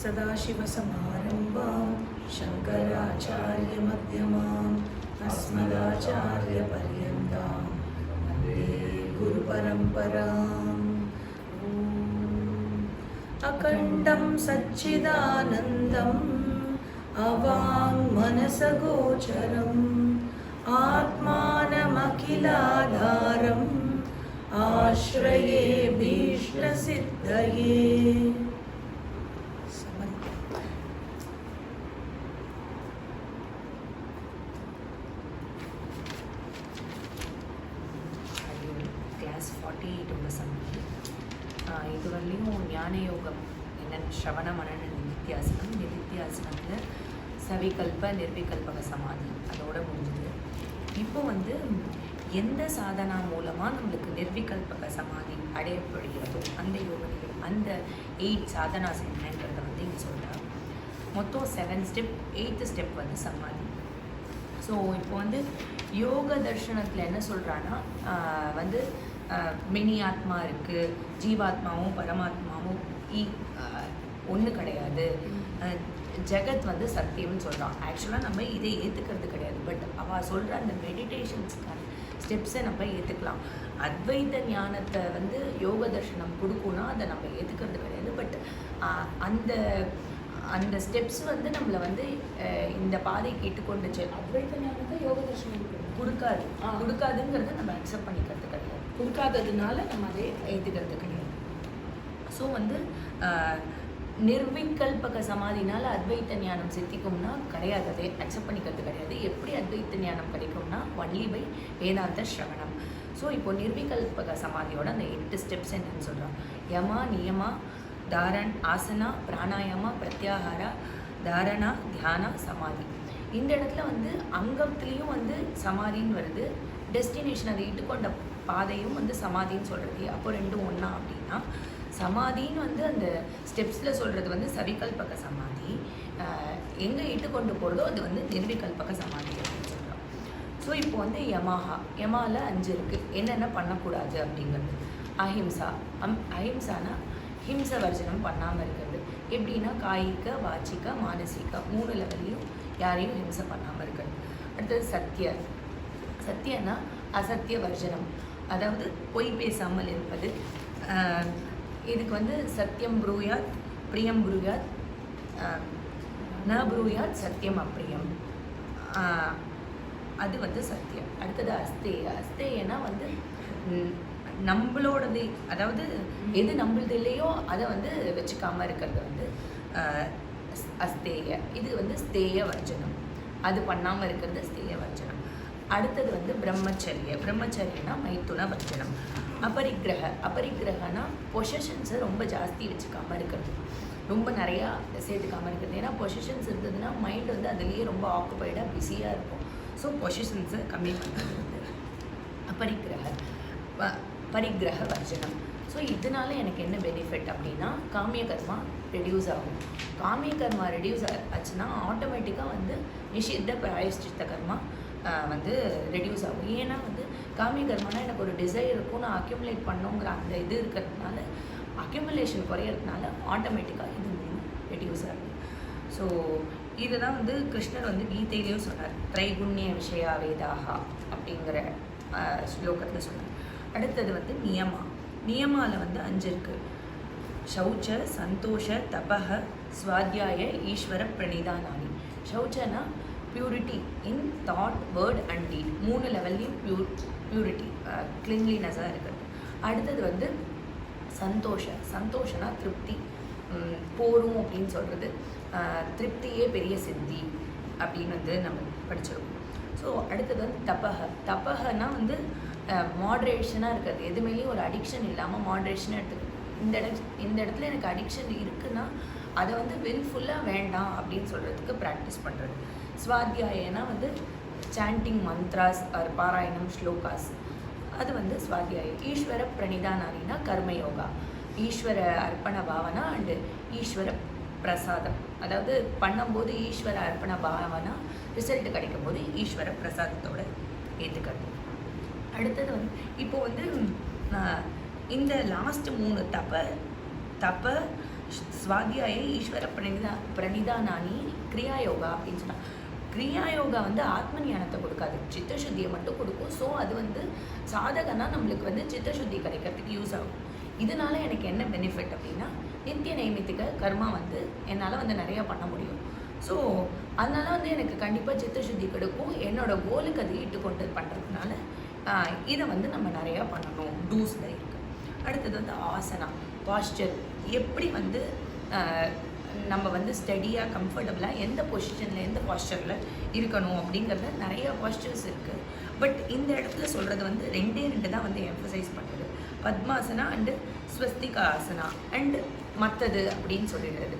सदाशिवसमारम्भां शङ्कराचार्यमध्यमाम् अस्मदाचार्यपर्यन्तां वन्दे गुरुपरम्पराम्। अखण्डं सच्चिदानन्दम् अवाङ्मनसगोचरम् आत्मानमखिलाधारम् आश्रये भीष्णसिद्धये। क्लास 48 உள்ள சமயம் இதுவரையிலும் ஞான யோகம் என்னென்ன ஸ்ரவண மனன நிதித்தியாசனத்தில் சவிகல்ப நிர்விகல்பக சமாதி அதோட முடிஞ்சது. இப்போ எந்த சாதனா மூலமாக நம்மளுக்கு நிர்விகல்பக சமாதி அடையப்படுகிறதோ அந்த யோகங்கள் அந்த 8 சாதனாஸ் என்னன்றதை இங்கே சொல்கிறாங்க. மொத்தம் 7 ஸ்டெப். 8th ஸ்டெப் சமாதி. ஸோ இப்போ யோக தர்ஷனத்தில் என்ன சொல்கிறான்னா மினி ஆத்மா இருக்குது, ஜீவாத்மாவும் பரமாத்மாவும் ஒன்று கிடையாது, ஜெகத் சத்தியம்னு சொல்கிறான். ஆக்சுவலாக நம்ம இதை ஏற்றுக்கிறது கிடையாது. பட் அவள் சொல்கிற அந்த மெடிடேஷன்ஸ்க்கான ஸ்டெப்ஸை நம்ம ஏற்றுக்கலாம். அத்வைத ஞானத்தை யோக தர்ஷனம் கொடுக்கும்னா அதை நம்ம ஏற்றுக்கிறது கிடையாது. பட் அந்த அந்த ஸ்டெப்ஸ் நம்மளை இந்த பாதை கேட்டுக்கொண்டுச்சு. அத்வைத ஞானத்தை யோக தர்ஷனம் கொடுக்காதுங்கிறத நம்ம அக்செப்ட் பண்ணிக்கிறது கிடையாது. கொடுக்காததுனால நம்ம அதை ஏற்றுக்கிறது கிடையாது. ஸோ நிர்விகல்பக சமாதினால அத்வைத்த ஞானம் சித்திக்கும்னா கிடையாது, அதை அக்செப்ட் பண்ணிக்கிறது கிடையாது. எப்படி அத்வைத்த ஞானம் கிடைக்கும்னா ஒன்லி பை வேதாந்த ஸ்ரவணம். ஸோ இப்போ நிர்விகல்பக சமாதியோட அந்த 8 ஸ்டெப்ஸ் என்னன்னு சொல்கிறோம். யமா நியமா தாரண் ஆசனா பிராணாயாமா பிரத்யாகாரா தாரணா தியானா சமாதி. இந்த இடத்துல அங்கத்துலேயும் சமாதின்னு வருது, டெஸ்டினேஷன் அதை இட்டுக்கொண்ட பாதையும் சமாதின்னு சொல்கிறது. அப்போ ரெண்டும் ஒன்றா அப்படின்னா சமாதின்னு அந்த ஸ்டெப்ஸில் சொல்கிறது சவிகல்பக சமாதி, எங்கே இட்டுக்கொண்டு போகிறதோ அது நிர்விகல்பக சமாதி அப்படின்னு சொல்கிறோம். ஸோ இப்போ யமாவில் 5 இருக்குது. என்னென்ன பண்ணக்கூடாது அப்படிங்கிறது. அஹிம்சா. அஹிம்சானா ஹிம்ச வர்ஜனம் பண்ணாமல் இருக்கிறது. எப்படின்னா காய்க வாச்சிக்க மானசிக்க 3 லெவல்லையும் யாரையும் ஹிம்சை பண்ணாமல் இருக்கிறது. அடுத்தது சத்திய. சத்தியனா அசத்திய வர்ஜனம், அதாவது பொய் பேசாமல் இருப்பது. இதுக்கு சத்தியம் ப்ரூயாத் பிரியம் ப்ரூயாத் ந ப்ரூயாத் சத்தியம் அப்பிரியம், அது சத்தியம். அடுத்தது அஸ்தேய. அஸ்தேயனா நம்மளோடது, அதாவது எது நம்மளது இல்லையோ அதை வச்சுக்காமல் இருக்கிறது அஸ்தேய. இது ஸ்தேய வர்ஜனம், அது பண்ணாமல் இருக்கிறது ஸ்தேய வர்ஜனம். அடுத்தது பிரம்மச்சரிய. பிரம்மச்சரியனா மைத்துன வர்ஜனம். அபரிக்கிரக. அபரிக்கிரகனா பொசஷன்ஸை ரொம்ப ஜாஸ்தி வச்சுக்காமல் இருக்கிறது, ரொம்ப நிறையா சேர்த்துக்காமல் இருக்கிறது. ஏன்னா பொசிஷன்ஸ் இருந்ததுன்னா மைண்ட் அதுலேயே ரொம்ப ஆக்குபைடாக பிஸியாக இருக்கும். ஸோ பொசிஷன்ஸை கம்மி பண்ணுறது அபரிக்கிரக. பரிக்கிரக வர்ஜனம். ஸோ இதனால எனக்கு என்ன பெனிஃபிட் அப்படின்னா காமிய கர்மா ரெடியூஸ் ஆகும். காமிய கர்மா ரெடியூஸ் ஆச்சுன்னா ஆட்டோமேட்டிக்காக நிஷித்த பிராயஷ்சித்த கர்மா ரெடியூஸ் ஆகும். ஏன்னா காமிய கர்மானா எனக்கு ஒரு டிசைர் இருக்கும், நான் அக்யூமுலேட் பண்ணோங்கிற அந்த இது இருக்கிறதுனால அக்யூமுலேஷன் குறையிறதுனால ஆட்டோமேட்டிக்காக இது ரெடியூஸ் ஆகும். ஸோ இதை தான் கிருஷ்ணர் கீதையிலையும் சொன்னார், திரைகுண்ய விஷயா வேதாகா அப்படிங்கிற ஸ்லோகத்தில் சொன்னார். அடுத்தது நியமா. நியமாவில் 5 இருக்குது. சௌச்ச சந்தோஷ தபஹ ஸ்வாத்தியாய ஈஸ்வர பிரணிதானானி. சௌச்சனா purity in thought word and deed. 3 லெவல்லையும் பியூரிட்டி கிளீன்லினஸாக இருக்குது. அடுத்தது சந்தோஷ. சந்தோஷனா திருப்தி, போரும் அப்படின்னு சொல்கிறது. திருப்தியே பெரிய சித்தி அப்படின்னு நம்ம படிச்சிருக்கோம். ஸோ அடுத்தது தபஹ. தபஹனா மாட்ரேஷனாக இருக்கிறது, எதுமேலேயும் ஒரு அடிக்ஷன் இல்லாமல் மாட்ரேஷனாக எடுத்துக்கணும். இந்த இடத்துல எனக்கு அடிக்ஷன் இருக்குன்னா அதை வில்ஃபுல்லாக வேண்டாம் அப்படின்னு சொல்கிறதுக்கு ப்ராக்டிஸ் பண்ணுறது. ஸ்வாத்தியாயனா சாண்டிங் மந்த்ராஸ் ஆர் பாராயணம் ஸ்லோகாஸ், அது ஸ்வாத்தியாய. ஈஸ்வர பிரணிதானானினா கர்மயோகா. ஈஸ்வர அர்ப்பண பாவனா அண்டு ஈஸ்வர பிரசாதம், அதாவது பண்ணும்போது ஈஸ்வர அர்ப்பண பாவனா, ரிசல்ட் கிடைக்கும் போது ஈஸ்வர பிரசாதத்தோடு ஏற்றுக்கிறது. அடுத்தது இப்போ இந்த லாஸ்ட் 3 தப ஸ்வாத்தியாய ஈஸ்வர பிரணிதானானி கிரியா யோகா அப்படின்னு சொன்னாங்க. கிரியா யோகா வந்து ஆத்ம ஞானத்தை கொடுக்காது, சித்தசுத்தியை மட்டும் கொடுக்கும். ஸோ அது வந்து சாதகனா நம்மளுக்கு வந்து சித்தசுத்தி கிடைக்கிறதுக்கு யூஸ் ஆகும். இதனால எனக்கு என்ன பெனிஃபிட் அப்படின்னா, நித்திய நைமித்திக கர்மா வந்து என்னால் வந்து நிறையா பண்ண முடியும். ஸோ அதனால வந்து எனக்கு கண்டிப்பாக சித்தசுத்தி கிடைக்கும். என்னோட கோலுக்கு அது ஈட்டு கொண்டு பண்ணுறதுனால இதை வந்து நம்ம நிறையா பண்ணணும், டூஸில் இருக்குது. அடுத்தது வந்து ஆசனா, பாஸ்டர், எப்படி வந்து நம்ம வந்து ஸ்டடியாக கம்ஃபர்டபுளாக எந்த பொசிஷனில் எந்த பாஸ்டரில் இருக்கணும் அப்படிங்கிறத நிறைய பாஸ்டர்ஸ் இருக்குது. பட் இந்த இடத்துல சொல்கிறது வந்து 2 தான் வந்து எம்ஃபசைஸ் பண்ணுறது, பத்மாசனா அண்டு ஸ்வஸ்திகா ஆசனா அண்டு மற்றது அப்படின்னு சொல்லிடுறது.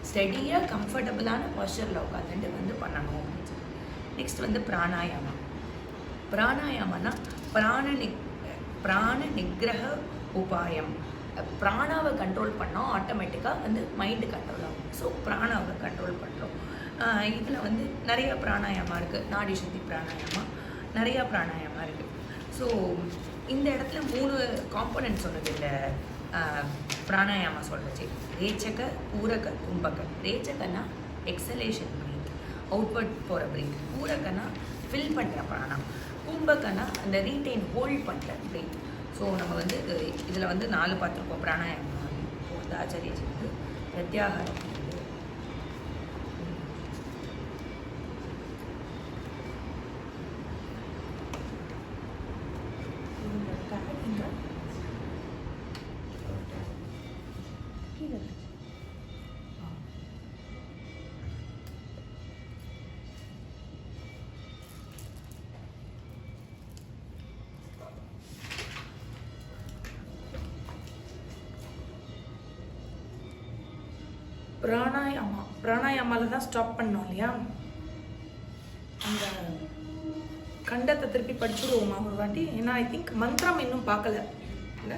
ஸ்டடியாக கம்ஃபர்டபுளான பாஸ்டரில் உட்காந்துட்டு வந்து பண்ணணும் அப்படின்னு சொல்லி. நெக்ஸ்ட் வந்து பிராணாயாமா. பிராணாயாமனா பிராண நிகிரக உபாயம். பிராணாவை கண்ட்ரோல் பண்ணோம், ஆட்டோமேட்டிக்காக வந்து மைண்டு கண்ட்ரோல் ஆகும். ஸோ பிராணாவை கண்ட்ரோல் பண்ணுறோம். இதில் வந்து நிறையா பிராணாயாமா இருக்குது, நாடி சுத்தி பிராணாயாமா, நிறையா பிராணாயாமா இருக்குது. ஸோ இந்த இடத்துல 3 காம்போனன்ட் சொன்னது இல்லை பிராணாயாமா சொல்கிறச்சு. ரேச்சக, பூரக, கும்பக. ரேச்சகன்னா எக்ஸலேஷன் ப்ரீத், அவுட்வர்ட் போகிற ப்ரீத். பூரகனா ஃபில் பண்ணுற பிராணம். கும்பகனா அந்த ரீட்டைன் ஹோல்ட் பண்ணுற ப்ரீத். ஸோ நம்ம வந்து இதில் வந்து 4 பார்த்துருக்கோம் பிராணாயாமம். இப்போ வந்து ஆச்சாரியஜி வந்து பிரத்யாகாரம் பிராணாயாமாவில் தான் ஸ்டாப் பண்ணோம் இல்லையா? அந்த கண்டத்தை திருப்பி படிச்சுடுவோமா ஒரு வாட்டி? ஏன்னா ஐ திங்க் மந்திரம் இன்னும் பார்க்கல இல்லை,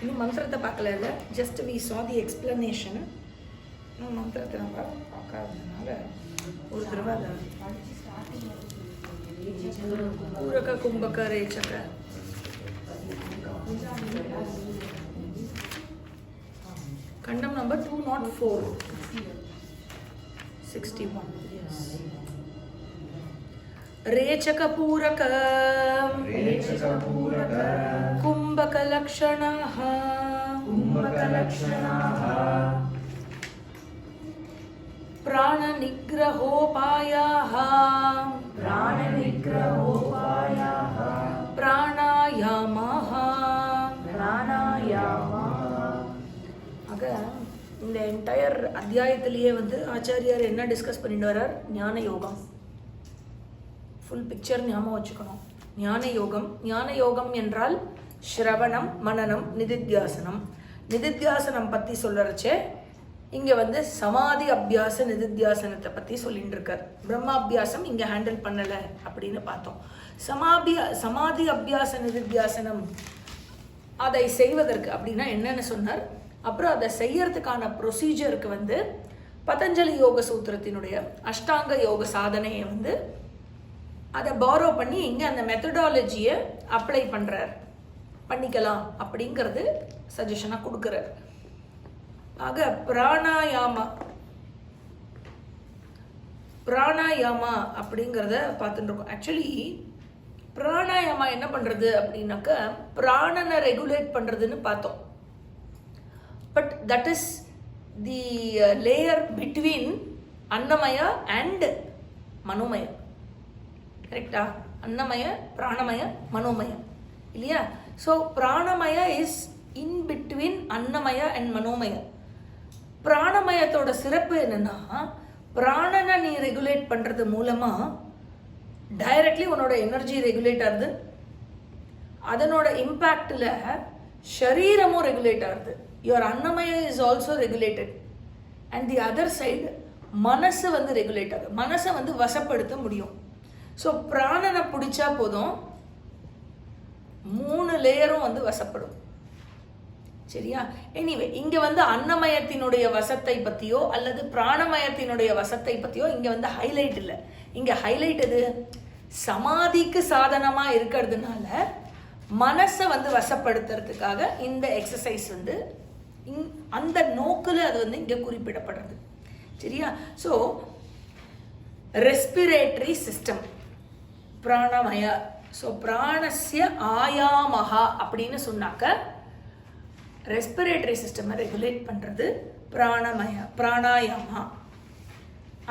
இன்னும் மந்திரத்தை பார்க்கல இல்லை, just we saw the explanation. இன்னும் மந்திரத்தை நம்ம பார்க்காததுனால ஒரு தடவை அதை பூரக, கும்பக, ரேச்சக. கண்டம் நம்பர் 204 61. रेचक पूरक कुंभक लक्षणाः प्राण निग्रहोपायाः प्राणायामाः. ஆக இந்த என்டையர் அத்தியாயத்திலேயே வந்து ஆச்சாரியார் என்ன டிஸ்கஸ் பண்ணிட்டு வர்றார்? ஞான யோகம். ஃபுல் பிக்சர் ஞாபகம் வச்சுக்கணும். ஞான யோகம், ஞான யோகம் என்றால் ஸ்ரவணம், மனனம், நிதித்தியாசனம். நிதித்தியாசனம் பற்றி சொல்லறச்சே இங்கே வந்து சமாதி அபியாச நிதித்தியாசனத்தை பற்றி சொல்லிட்டு இருக்கார். பிரம்மாபியாசம் இங்கே ஹேண்டில் பண்ணலை அப்படின்னு பார்த்தோம். சமாதி அபியாச நிதித்தியாசனம் அதை செய்வதற்கு அப்படின்னா என்னென்னு சொன்னார். அப்புறம் அதை செய்யறதுக்கான ப்ரொசீஜருக்கு வந்து பதஞ்சலி யோக சூத்திரத்தினுடைய அஷ்டாங்க யோக சாதனையை வந்து அதை பாரோ பண்ணி இங்கே அந்த மெத்தடாலஜியை அப்ளை பண்ணுறார், பண்ணிக்கலாம் அப்படிங்கிறது சஜஷனாக கொடுக்குறார். ஆக பிராணாயாமா அப்படிங்கிறத பார்த்துட்டு இருக்கோம். ஆக்சுவலி பிராணாயாமா என்ன பண்ணுறது அப்படின்னாக்க பிராணனை ரெகுலேட் பண்ணுறதுன்னு பார்த்தோம். But that is the layer between அன்னமய அண்ட் மனோமய. கரெக்டா? அன்னமய, பிராணமய, மனோமய இல்லையா? ஸோ பிராணமய இஸ் இன் பிட்வீன் அன்னமய அண்ட் மனோமய. பிராணமயத்தோட சிறப்பு என்னன்னா, பிராணனை நீ ரெகுலேட் பண்ணுறது மூலமாக டைரக்ட்லி உன்னோட எனர்ஜி ரெகுலேட் ஆகுது. அதனோட இம்பேக்டில் ஷரீரமும் ரெகுலேட் ஆகுது. யுவர் அன்னமய is also regulated. And the other side மனசு வந்து ரெகுலேட் ஆகுது. மனசை வந்து வசப்படுத்த முடியும். ஸோ பிராணனை பிடிச்சா போதும், 3 லேயரும் வந்து வசப்படும். சரியா? எனிவே இங்கே வந்து அன்னமயத்தினுடைய வசத்தை பற்றியோ அல்லது பிராணமயத்தினுடைய வசத்தை பற்றியோ இங்கே வந்து ஹைலைட் இல்லை. இங்கே ஹைலைட் எது? சமாதிக்கு சாதனமாக இருக்கிறதுனால மனசை வந்து வசப்படுத்துறதுக்காக இந்த எக்ஸசைஸ் வந்து அந்த நோக்கில் அது வந்து இங்கே குறிப்பிடப்படுறது. சரியா? ஸோ ரெஸ்பிரேட்டரி சிஸ்டம் பிராணமய. ஸோ பிராணஸ்ய ஆயாமஹா அப்படின்னு சொன்னாக்க ரெஸ்பிரேட்டரி சிஸ்டமை ரெகுலேட் பண்ணுறது பிராணாயாமா.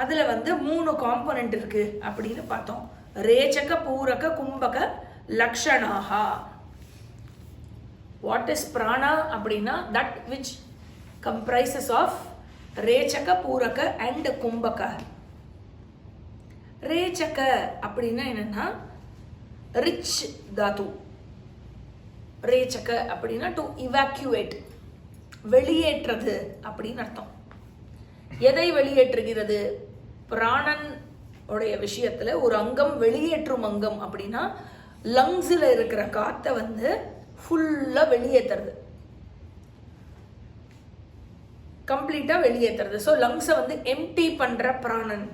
அதில் வந்து 3 காம்பனண்ட் இருக்கு அப்படின்னு பார்த்தோம். ரேச்சக, பூரக, கும்பக லக்ஷணாஹா. வாட் இஸ் பிராணா அப்படின்னா தட் விச் கம்ப்ரைசஸ் ஆஃப் ரேச்சக, பூரக அண்ட் கும்பக. ரேச்சக அப்படின்னா என்னன்னா ரிச் தாத்து. ரேச்சக அப்படின்னா டு இவாக்யூவேட், வெளியேற்றது அப்படின்னு அர்த்தம். எதை வெளியேற்றுகிறது? பிராணன் உடைய விஷயத்துல ஒரு அங்கம் வெளியேற்றும் அங்கம் அப்படின்னா லங்ஸில் இருக்கிற காற்றை வந்து ஃபுல்லா வெளியேற்றுறது, கம்ப்ளீட்டா வெளியேற்றுறது. ஸோ லங்ஸை வந்து எம்டி பண்ற பிராணன்,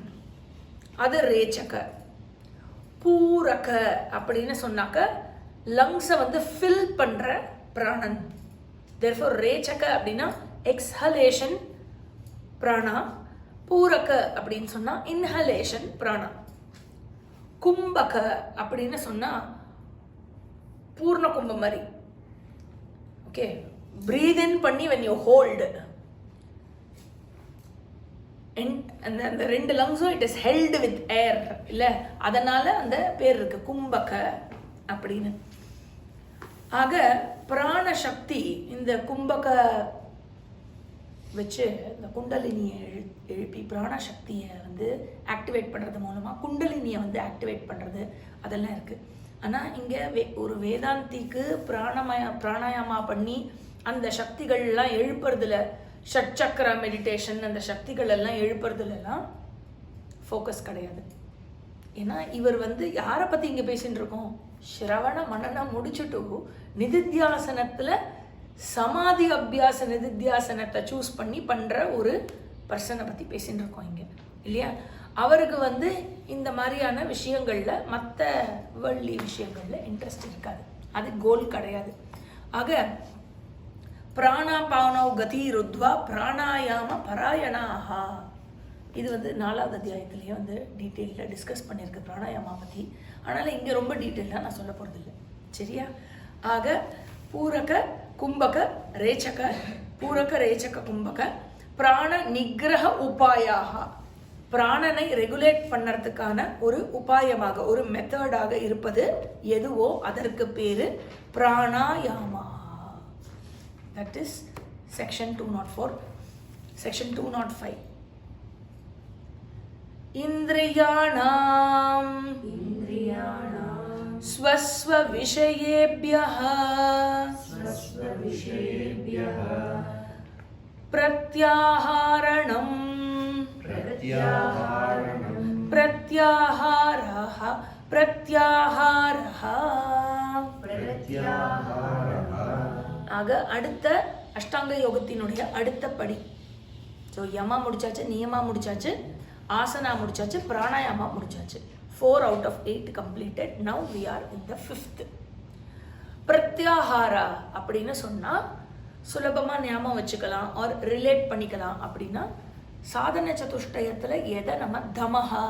அது ரேச்சக. பூரக அப்படின்னு சொன்னாக்க லங்ஸை வந்து ஃபில் பண்ற பிராணன். therefore ரேச்சக அப்படின்னா எக்ஸ்ஹலேஷன் பிராணா, பூரக அப்படின்னு சொன்னா இன்ஹலேஷன் பிராணா. கும்பக அப்படின்னு சொன்னா பூர்ண கும்பம் மாதிரி. ஓகே, பிரீத் இன் பண்ணி when you hold அந்த 2 லங்ஸும் இட் இஸ் ஹெல்டு வித் ஏர் இல்லை, அதனால அந்த பேர் இருக்கு கும்பக அப்படின்னு. ஆக பிராண சக்தி இந்த கும்பக வச்சு இந்த குண்டலினியை எழுப்பி பிராண சக்தியை வந்து ஆக்டிவேட் பண்ணுறது மூலமாக குண்டலினியை வந்து ஆக்டிவேட் பண்ணுறது அதெல்லாம் இருக்குது. ஆனால் இங்கே ஒரு வேதாந்திக்கு பிராணாயாமா பண்ணி அந்த சக்திகள்லாம் எழுப்புறதுல, ஷட்சக்கர மெடிடேஷன் அந்த சக்திகள் எல்லாம் எழுப்புறதுலாம் ஃபோக்கஸ் கிடையாது. ஏன்னா இவர் வந்து யாரை பற்றி இங்கே பேசின்னு இருக்கோம்? ஸ்ரவண மனனம் முடிச்சுட்டு நிதித்தியாசனத்தில் சமாதி அபியாச நிதித்தியாசனத்தை சூஸ் பண்ணி பண்ணுற ஒரு பர்சனை பற்றி பேசின்னு இருக்கோம் இங்கே இல்லையா? அவருக்கு வந்து இந்த மாதிரியான விஷயங்களில், மற்ற வேர்ல்ட்லி விஷயங்களில் இன்ட்ரெஸ்ட் இருக்காது, அது கோல் கிடையாது. ஆக பிராணாபானோ கதி ருத்வா பிராணாயாம பராயணாஹா. இது வந்து 4வது அத்தியாயத்திலேயே வந்து டீட்டெயிலில் டிஸ்கஸ் பண்ணியிருக்கு பிராணாயாமா பற்றி. அதனால் இங்கே ரொம்ப டீட்டெயிலாக நான் சொல்ல போகிறது இல்லை. சரியா? ஆக பூரக, கும்பக, ரேச்சக, பூரக, ரேச்சக, கும்பக பிராண நிகிரக உபாயாக, பிராணனை ரெகுலேட் பண்ணறதுக்கான ஒரு உபாயமாக, ஒரு மெத்தடாக இருப்பது எதுவோ அதற்கு பேரு pranayama. That is section 204. Section 205 இந்திரியாணாம் ஸ்வஸ்வ விஷயேப்யஹ பிரத்யாஹாரணம் பிரத்யாஹாரஹ பிரத்யாஹாரஹ. ஆக அடுத்த அஷ்டாங்க யோகத்தினுடைய அடுத்த படி. ஸோ யமா முடிச்சாச்சு, நியமா முடிச்சாச்சு, ஆசனா முடிச்சாச்சு, பிராணாயாமா முடிச்சாச்சு. 4 out of 8 completed. Now we are in the 5th. பிரத்யாஹாரா அப்படின்னு சொன்னால் சுலபமாக ஞாபகம் வச்சுக்கலாம் ஆர் ரிலேட் பண்ணிக்கலாம். அப்படின்னா சாதன சதுஷ்டயத்தில் எதை நம்ம தமஹா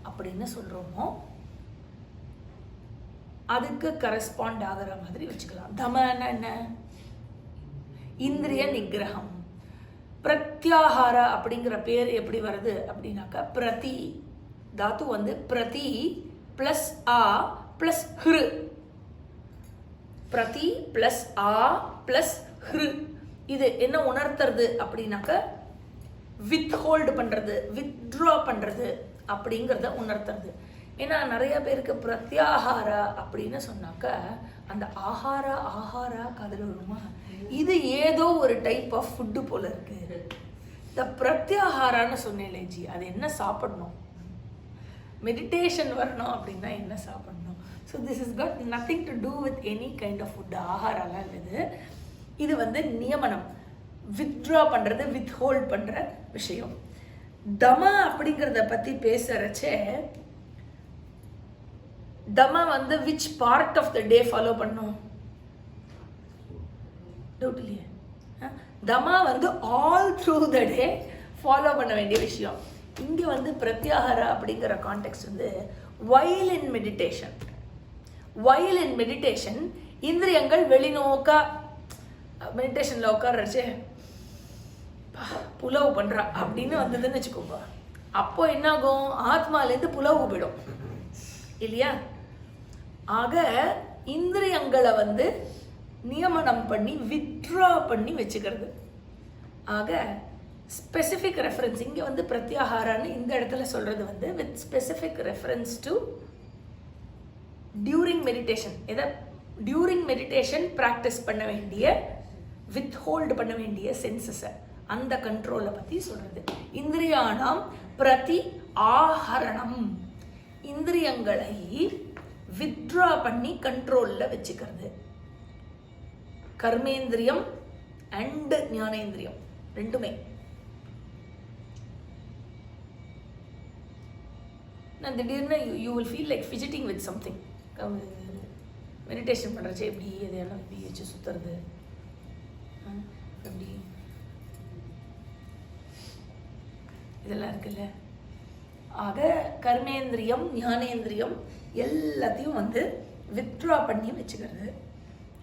அப்படின்னு சொல்கிறோமோ அதுக்கு கரஸ்பாண்ட் ஆகிற மாதிரி வச்சுக்கலாம். தமன்னா என்ன? இந்திரிய நிகிரகம். பிரத்யாஹாரா அப்படிங்கிற பேர் எப்படி வருது அப்படின்னாக்கா பிரதி தாத்து வந்து பிரதி பிளஸ் ஆ பிளஸ் ஹ்ரு. பிரதி பிளஸ் ஆ பிளஸ் ஹ்ரு. இது என்ன உணர்த்துறது அப்படின்னாக்க வித் ஹோல்டு பண்றது, வித்ட்ரா பண்றது அப்படிங்கிறத உணர்த்துறது. ஏன்னா நிறைய பேருக்கு பிரத்யாஹாரா அப்படின்னு சொன்னாக்க அந்த ஆஹாரா காதுல வருமா, இது ஏதோ ஒரு டைப் ஆஃப் ஃபுட்டு போல இருக்கு. இந்த பிரத்யாஹாரான்னு சொன்னேன் ஜி, அது என்ன சாப்பிடணும், மெடிடேஷன் வரணும் அப்படின்னா என்ன சாப்பிடணும். So this is got nothing to do with any kind of food. ஆஹாராலாம் இல்லை, இது வந்து நியமனம், வித்ட்ரா பண்ணுறது, வித் ஹோல்ட் பண்ணுற விஷயம். தம அப்படிங்கிறத பற்றி பேசுகிறச்சே தம வந்து which part of the day follow பண்ணும்? டவுட் இல்லையே. தமா வந்து all through the day follow பண்ண வேண்டிய விஷயம். இங்கே வந்து பிரத்யாகாரா அப்படிங்கிற கான்டெக்ட் வந்து வைல் இன் மெடிடேஷன் இந்திரியங்கள் வெளிநோக்கா மெடிடேஷனில் உட்கார்றச்சு புலவு பண்ணுறா அப்படின்னு வந்ததுன்னு வச்சுக்கோங்க. அப்போ என்னாகும், ஆத்மாலேருந்து புலவு போயிடும் இல்லையா. ஆக இந்திரியங்களை வந்து நியமனம் பண்ணி வித்ட்ரா பண்ணி வச்சுக்கிறது. ஆக ஸ்பெசிஃபிக் ரெஃபரன்ஸ் இங்கே வந்து பிரத்யாகாரான்னு இந்த இடத்துல சொல்கிறது வந்து with specific reference to during meditation. எதை டியூரிங் மெடிடேஷன் ப்ராக்டிஸ் பண்ண வேண்டிய வித் ஹோல்டு பண்ண வேண்டிய சென்சஸை அந்த கண்ட்ரோலை பற்றி சொல்கிறது. இந்திரியானாம் பிரதி ஆஹரணம், இந்திரியங்களை வித்ட்ரா பண்ணி கண்ட்ரோலில் வச்சுக்கிறது. கர்மேந்திரியம் அண்ட் ஞானேந்திரியம் ரெண்டுமே. நான் திடீர்னு you will feel like fidgeting with something. Meditation பண்ணுறச்சு எப்படி எதையெல்லாம் எப்படி வச்சு சுற்றுறது எப்படி இதெல்லாம் இருக்குல்ல. ஆக கர்மேந்திரியம் ஞானேந்திரியம் எல்லாத்தையும் வந்து வித்ட்ரா பண்ணி வச்சுக்கிறது.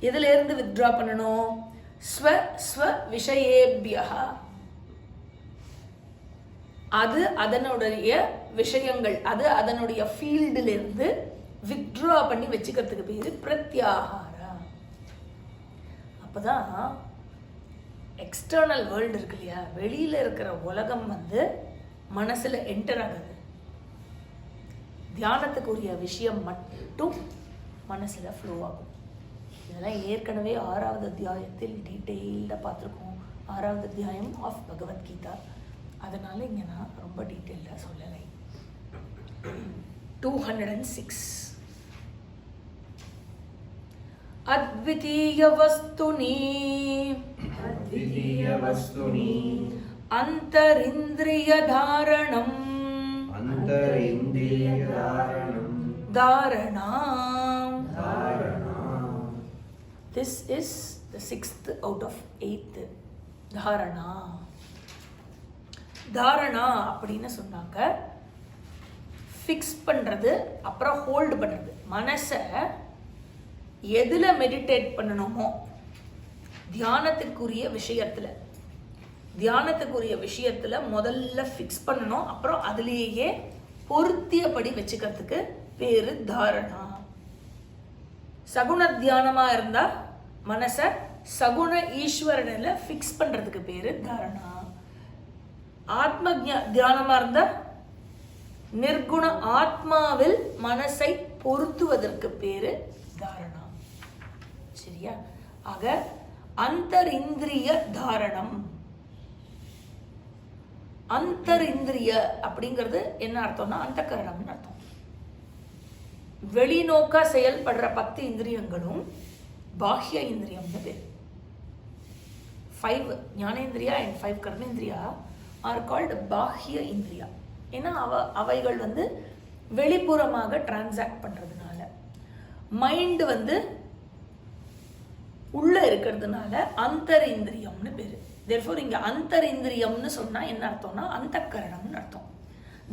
எதுலேருந்து வித்ட்ரா பண்ணணும்? ஸ்வ விஷயேபியா, அது அதனுடைய விஷயங்கள், அது அதனுடைய ஃபீல்டிலிருந்து வித்ட்ரா பண்ணி வச்சுக்கிறதுக்கு பேர் பிரத்யாகாரா. அப்போதான் எக்ஸ்டர்னல் வேர்ல்டு இருக்கு இல்லையா, வெளியில் இருக்கிற உலகம் வந்து மனசில் என்டர் ஆகுது. தியானத்துக்குரிய விஷயம் மட்டும் மனசில் ஃப்ளோ ஆகும். இதெல்லாம் ஏற்கனவே 6வது அத்தியாயத்தில் டீட்டெயில்டாக பார்த்துருக்கோம். 6வது அத்தியாயம் ஆஃப் பகவத்கீதா. அதனால் இங்கே நான் ரொம்ப டீட்டெயில்டாக சொல்லலை. 206 அத்விதீய வஸ்துனி அந்தரிந்திரிய தாரணம் தாரணாம். This is the 6th out of 8th. Dharana. Dharana அப்படின்னு சொன்னாக்க ஃபிக்ஸ் பண்ணுறது, அப்புறம் ஹோல்டு பண்ணுறது. மனசை எதில் மெடிடேட் பண்ணணுமோ தியானத்துக்குரிய விஷயத்தில் முதல்ல ஃபிக்ஸ் பண்ணணும். அப்புறம் அதுலேயே பொருத்தியபடி வச்சுக்கிறதுக்கு பேர் தாரணா. சகுண தியானமாக இருந்தால் மனசை சகுண ஈஸ்வரனில் ஃபிக்ஸ் பண்ணுறதுக்கு பேர் தாரணா. ஆத்ம தியானமாக இருந்தால் நிர்குண ஆத்மாவில் மனசை பொருத்துவதற்கு பேர் தாரணா. சரியா? ஆக அந்தரிந்திரிய தாரணம். அந்தரிந்திரிய அப்படிங்கிறது என்ன அர்த்தம்னா அந்தக்கரணம்னு அர்த்தம். வெளிநோக்கா செயல்படுற 10 இந்திரியங்களும் பாஹ்ய இந்திரியம்னு பேர். 5 ஞானேந்திரியா அண்ட் 5 கர்மேந்திரியா ஆர் கால்டு பாஹ்ய இந்திரியா. ஏன்னா அவைகள் வந்து வெளிப்புறமாக டிரான்சாக்ட் பண்ணுறதுனால, மைண்டு வந்து உள்ளே இருக்கிறதுனால அந்தரிந்திரியம்னு பேர். தேர்ஃபோர் இங்கே அந்தரிந்திரியம்னு சொன்னால் என்ன அர்த்தம்னா அந்தக்கரணம்னு அர்த்தம்.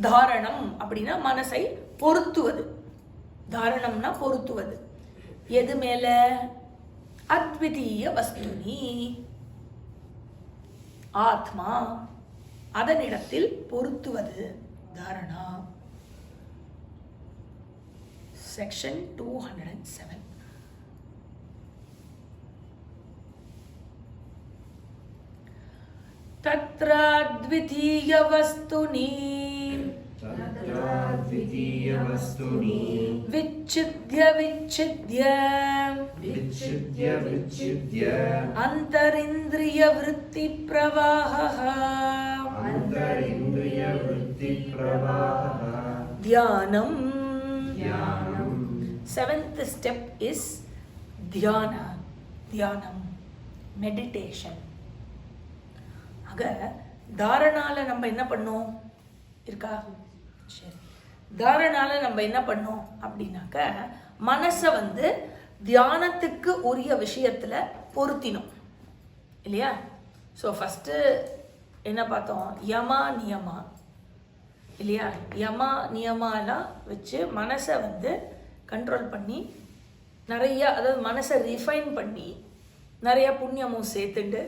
தாரணம் அப்படின்னா மனசை பொருத்துவது. தாரணம்னா பொருத்துவது. எது மேல? அத்விதீய வஸ்துனி, ஆத்மா, அதனிடத்தில் பொருத்துவது தாரணா. செக்ஷன் 207. तत्र द्वितीय वस्तुनि विच्छिद्य अंतरिन्द्रिय वृत्ति प्रवाहः ध्यानम्. 7th step is ध्यानम, meditation. ஆக தாரணால நம்ம என்ன பண்ணோம் இருக்கா? சரி, தாரணால நம்ம என்ன பண்ணோம் அப்படின்னாக்க மனசை வந்து தியானத்துக்கு உரிய விஷயத்துல பொருத்தினோம். இல்லையா? ஸோ ஃபஸ்ட்டு என்ன பார்த்தோம்? யமா நியமா இல்லையா? யமா நியமாலாம் வச்சு மனசை வந்து கண்ட்ரோல் பண்ணி நிறையா, அதாவது மனசை ரிஃபைன் பண்ணி நிறையா புண்ணியமும் சேர்த்துண்டு,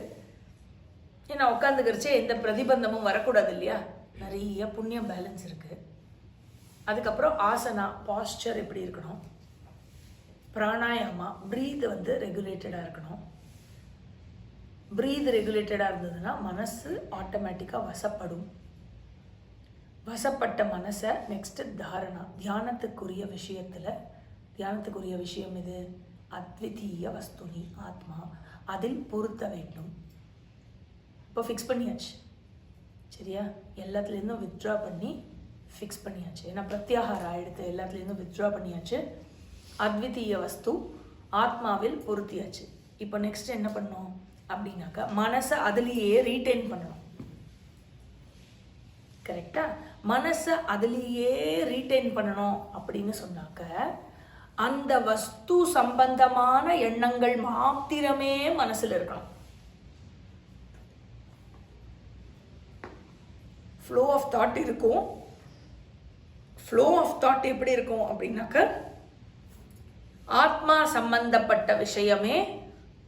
ஏன்னா உட்காந்துக்கிறச்சே எந்த பிரதிபந்தமும் வரக்கூடாது இல்லையா? நிறைய புண்ணியம் பேலன்ஸ் இருக்குது. அதுக்கப்புறம் ஆசனா பாஸ்டர் எப்படி இருக்கணும், பிராணாயாமா ப்ரீத் வந்து ரெகுலேட்டடாக இருக்கணும். ப்ரீத் ரெகுலேட்டடாக இருந்ததுன்னா மனசு ஆட்டோமேட்டிக்காக வசப்படும். வசப்பட்ட மனசை நெக்ஸ்ட்டு தாரணா, தியானத்துக்குரிய விஷயத்தில், தியானத்துக்குரிய விஷயம் இது அத்விதீய வஸ்துனி ஆத்மா, அதில் பொருத்த வேண்டும். இப்போ ஃபிக்ஸ் பண்ணியாச்சு சரியா? எல்லாத்துலேருந்தும் வித்ட்ரா பண்ணி ஃபிக்ஸ் பண்ணியாச்சு. ஏன்னா பிரத்யாகாரம் ஆகிடுத்து, எல்லாத்துலேருந்தும் வித்ட்ரா பண்ணியாச்சு. அத்விதீய வஸ்து ஆத்மாவில் பொருத்தியாச்சு. இப்போ நெக்ஸ்ட் என்ன பண்ணோம் அப்படின்னாக்கா மனசை அதுலேயே ரீட்டைன் பண்ணணும். கரெக்டா? மனசை அதுலேயே ரீட்டைன் பண்ணணும் அப்படின்னு சொன்னாக்க அந்த வஸ்து சம்பந்தமான எண்ணங்கள் மாத்திரமே மனசில் இருக்கணும். ஃப்ளோ ஆஃப் தாட் இருக்கும். ஃப்ளோ ஆஃப் தாட் எப்படி இருக்கும் அப்படின்னாக்க ஆத்மா சம்பந்தப்பட்ட விஷயமே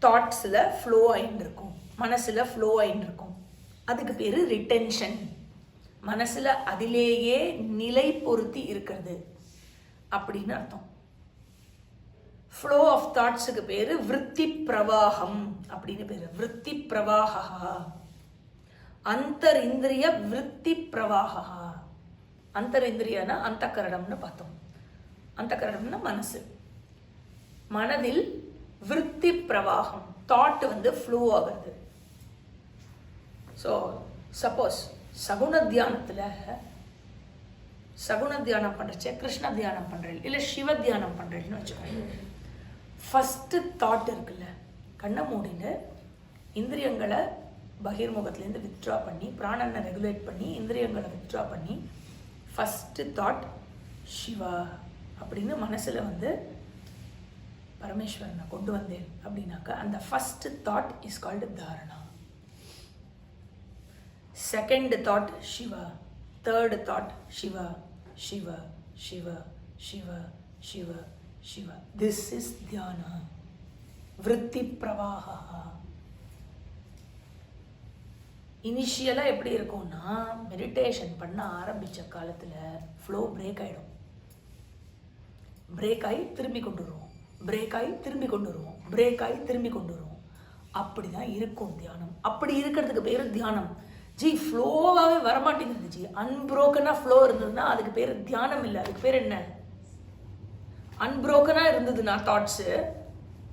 தாட்ஸில் ஃப்ளோ ஆகின்னு இருக்கும், மனசில் ஃப்ளோ ஆகின்னு இருக்கும். அதுக்கு பேர் ரிட்டென்ஷன். மனசில் அதிலேயே நிலை பொருத்தி இருக்கிறது அப்படின்னு அர்த்தம். ஃப்ளோ ஆஃப் தாட்ஸுக்கு பேர் விருத்தி பிரவாகம் அப்படின்னு பேர். விருத்தி பிரவாகா, அந்தர் இந்திரிய விருத்தி பிரவாகா. அந்தர் இந்திரியனா அந்தக்கரணம்னு பார்த்தோம். அந்தக்கரணம்னா மனசு. மனதில் விருத்தி பிரவாகம், தாட் வந்து ஃப்ளோ ஆகுது. ஸோ சப்போஸ் சகுண தியானத்தில் சகுண தியானம் பண்ணுறச்சே கிருஷ்ண தியானம் பண்ணுறேன் இல்லை சிவ தியானம் பண்ணுறேன்னு வச்சுக்கோங்க. ஃபஸ்ட்டு தாட் இருக்குல்ல, கண்ணை மூடின்னு இந்திரியங்களை பகிர்முகத்துலேருந்து வித்ட்ரா பண்ணி பிராணனை ரெகுலேட் பண்ணி இந்திரியங்களை வித்ட்ரா பண்ணி ஃபஸ்ட்டு தாட் சிவா அப்படின்னு மனசில் வந்து பரமேஸ்வரனை கொண்டு வந்தேன் அப்படின்னாக்கா அந்த ஃபஸ்ட்டு தாட் இஸ் கால்டு தாரணா. Second thought Shiva, third thought Shiva Shiva Shiva Shiva Shiva Shiva. This is தியானா, விருத்தி பிரவாகா. இனிஷியலாக எப்படி இருக்கும்னா மெடிடேஷன் பண்ண ஆரம்பித்த காலத்தில் ஃப்ளோ பிரேக் ஆகிடும். பிரேக் ஆகி திரும்பி கொண்டு வருவோம், பிரேக் ஆகி திரும்பி கொண்டு வருவோம், பிரேக் ஆகி திரும்பி கொண்டு வருவோம். அப்படி தான் இருக்கும் தியானம். அப்படி இருக்கிறதுக்கு பேர் தியானம். ஜி ஃப்ளோவாகவே வரமாட்டேங்குது ஜி, அன்புரோக்கனாக ஃப்ளோ இருந்ததுன்னா அதுக்கு பேர் தியானம் இல்லை. அதுக்கு பேர் என்ன? அன்புரோக்கனாக இருந்ததுன்னா தாட்ஸு,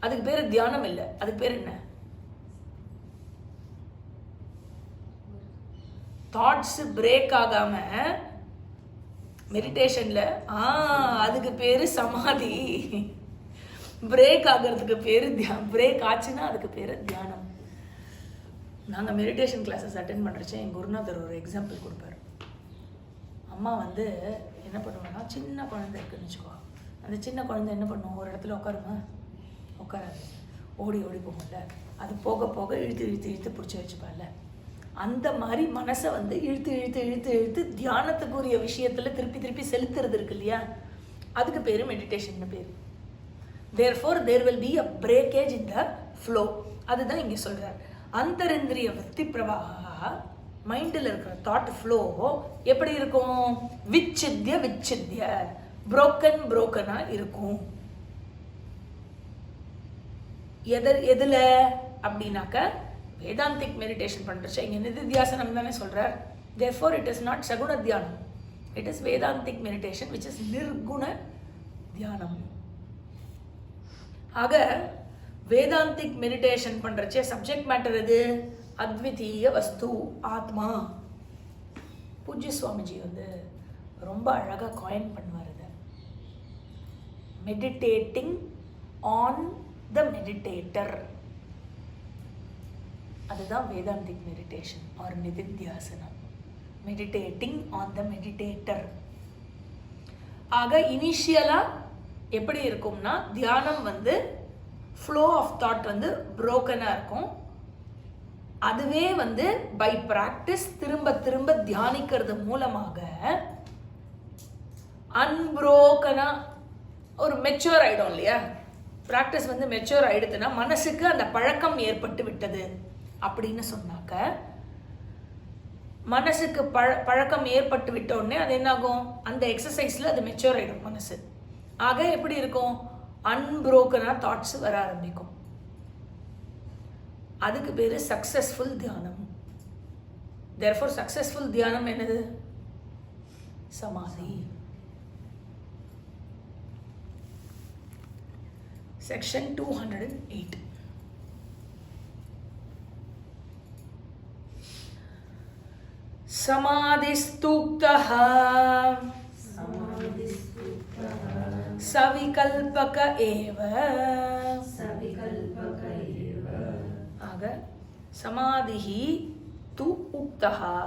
அதுக்கு பேர் தியானம் இல்லை. அதுக்கு பேர் என்ன? தாட்ஸ் பிரேக் ஆகாம மெடிடேஷன்ல அதுக்கு பேரு சமாதி. பிரேக் ஆகிறதுக்கு பேரு தியானம். பிரேக் ஆச்சுன்னா அதுக்கு பேரு தியானம். நாங்கள் மெடிடேஷன் கிளாஸஸ் அட்டென்ட் பண்ணுறச்சே எங்கள் குருநாதர் ஒரு எக்ஸாம்பிள் கொடுப்பாரு. அம்மா வந்து என்ன பண்ணுவாங்கன்னா, சின்ன குழந்தை இருக்குன்னு வச்சுக்கோ, அந்த சின்ன குழந்தை என்ன பண்ணுவோம், ஒரு இடத்துல உட்காருமா, உட்காராது, ஓடி ஓடி போகும்ல, அது போக போக இழுத்து இழுத்து இழுத்து பிடிச்சி வச்சுப்பால. அந்த மாதிரி மனசை வந்து இழுத்து இழுத்து இழுத்து இழுத்து தியானத்துக்குரிய விஷயத்தில் திருப்பி திருப்பி செலுத்துறது இருக்கு இல்லையா, அதுக்கு பேர் மெடிடேஷன் பேர். therefore there will be a breakage in the flow. அதுதான் இங்கே சொல்கிறார். அந்தரிந்திரிய விருத்தி பிரவாகா, மைண்டில் இருக்கிற தாட் ஃப்ளோ எப்படி இருக்கும்? விச்சித்ய விச்சித்ய, புரோக்கன் புரோக்கனாக இருக்கும். எதில் அப்படின்னாக்க வேதாந்திக் மெடிடேஷன் பண்ணுறச்ச இங்கே நிதித்தியாசனம் தானே சொல்கிறார். therefore it is not சகுண தியானம், it is Vedantic meditation which is நிர்குண தியானம். ஆக வேதாந்திக் மெடிடேஷன் பண்ணுறச்சே சப்ஜெக்ட் மேட்டர் எது? அத்விதீய வஸ்து ஆத்மா. பூஜ்ய சுவாமிஜி வந்து ரொம்ப அழகாக காயின் பண்ணுவார் இதை. மெடிடேட்டிங் ஆன் த மெடிடேட்டர், அதுதான் வேதாந்திக் மெடிடேஷன் ஆர் நிதித்தியாசனம். Meditating on the meditator. ஆக இனிஷியலாக எப்படி இருக்கும்னா, தியானம் வந்து ஃப்ளோ ஆஃப் தாட் வந்து புரோக்கனாக இருக்கும். அதுவே வந்து பை பிராக்டிஸ் திரும்ப திரும்ப தியானிக்கிறது மூலமாக அன்புரோக்கனா ஒரு மெச்சூர் ஆயிடும் இல்லையா. பிராக்டிஸ் வந்து மெச்சூர் ஆயிடுதுன்னா மனசுக்கு அந்த பழக்கம் ஏற்பட்டு விட்டது அப்படின்னு சொன்னாக்க, மனசுக்கு பழக்கம் ஏற்பட்டு விட்டோடனே அது என்னாகும், அந்த எக்ஸசைஸ்ல அது மெச்சூர் ஆயிடும் மனசு. ஆக எப்படி இருக்கும், அன்புரோக்கனா தாட்ஸ் வர ஆரம்பிக்கும். அதுக்கு பேரு சக்சஸ்ஃபுல் தியானம். தேர்ஃபோர் சக்சஸ்ஃபுல் தியானம் என்னது, சமாதி. செக்ஷன் 208. சமாதிஸ்தூக்தஹ சவிகல்பக ஏவ. ஆக சமாதிஹி து உக்தஹா,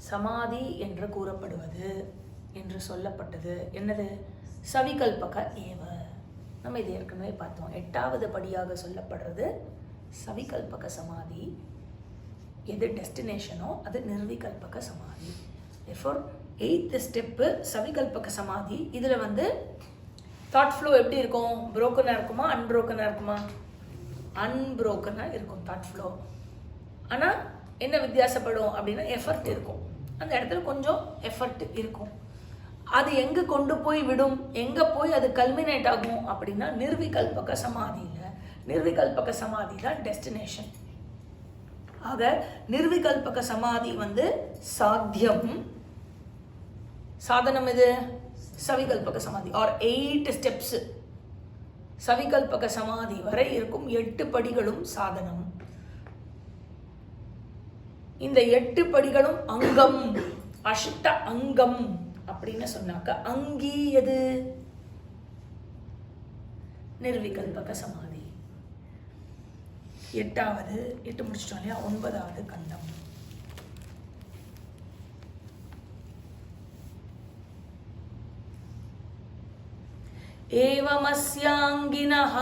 சமாதி என்று கூறப்படுவது, என்று சொல்லப்பட்டது என்னது, சவிகல்பக ஏவ. நம்ம இது ஏற்கனவே பார்த்தோம். 8வது படியாக சொல்லப்படுறது சவிகல்பக சமாதி. எது டெஸ்டினேஷனோ அது நிர்விகல்பக சமாதி. therefore 8th ஸ்டெப்பு சவிகல்பக சமாதி. இதில் வந்து தாட் ஃப்ளோ எப்படி இருக்கும், புரோக்கனாக இருக்குமா அன்புரோக்கனாக இருக்குமா, அன்புரோக்கனாக இருக்கும் தாட் ஃப்ளோ. ஆனால் என்ன வித்தியாசப்படும் அப்படின்னா எஃபர்ட் இருக்கும், அந்த இடத்துல கொஞ்சம் எஃபர்ட் இருக்கும். அது எங்கே கொண்டு போய் விடும், எங்கே போய் அது கல்மினேட் ஆகும் அப்படின்னா நிர்விகல்பக சமாதியில். நிர்விகல்பக சமாதி தான் டெஸ்டினேஷன். ஆக நிர்விகல்பக சமாதி வந்து சாத்தியம். சாதனம் இது சவிகல்பக சமாதி ஆர் 8 ஸ்டெப்ஸ். சவிகல்பக சமாதி வரை இருக்கும் 8 படிகளும் சாதனம். இந்த 8 படிகளும் அங்கம், அஷ்ட அங்கம் அப்படின்னு சொன்னாக்க அங்கி எது, நிர்விகல்பக சமாதி. 8வது 8 முடிச்சிட்டோம் இல்லையா. 9வது கண்டம். ஏவமஸ்யாங்கினஹ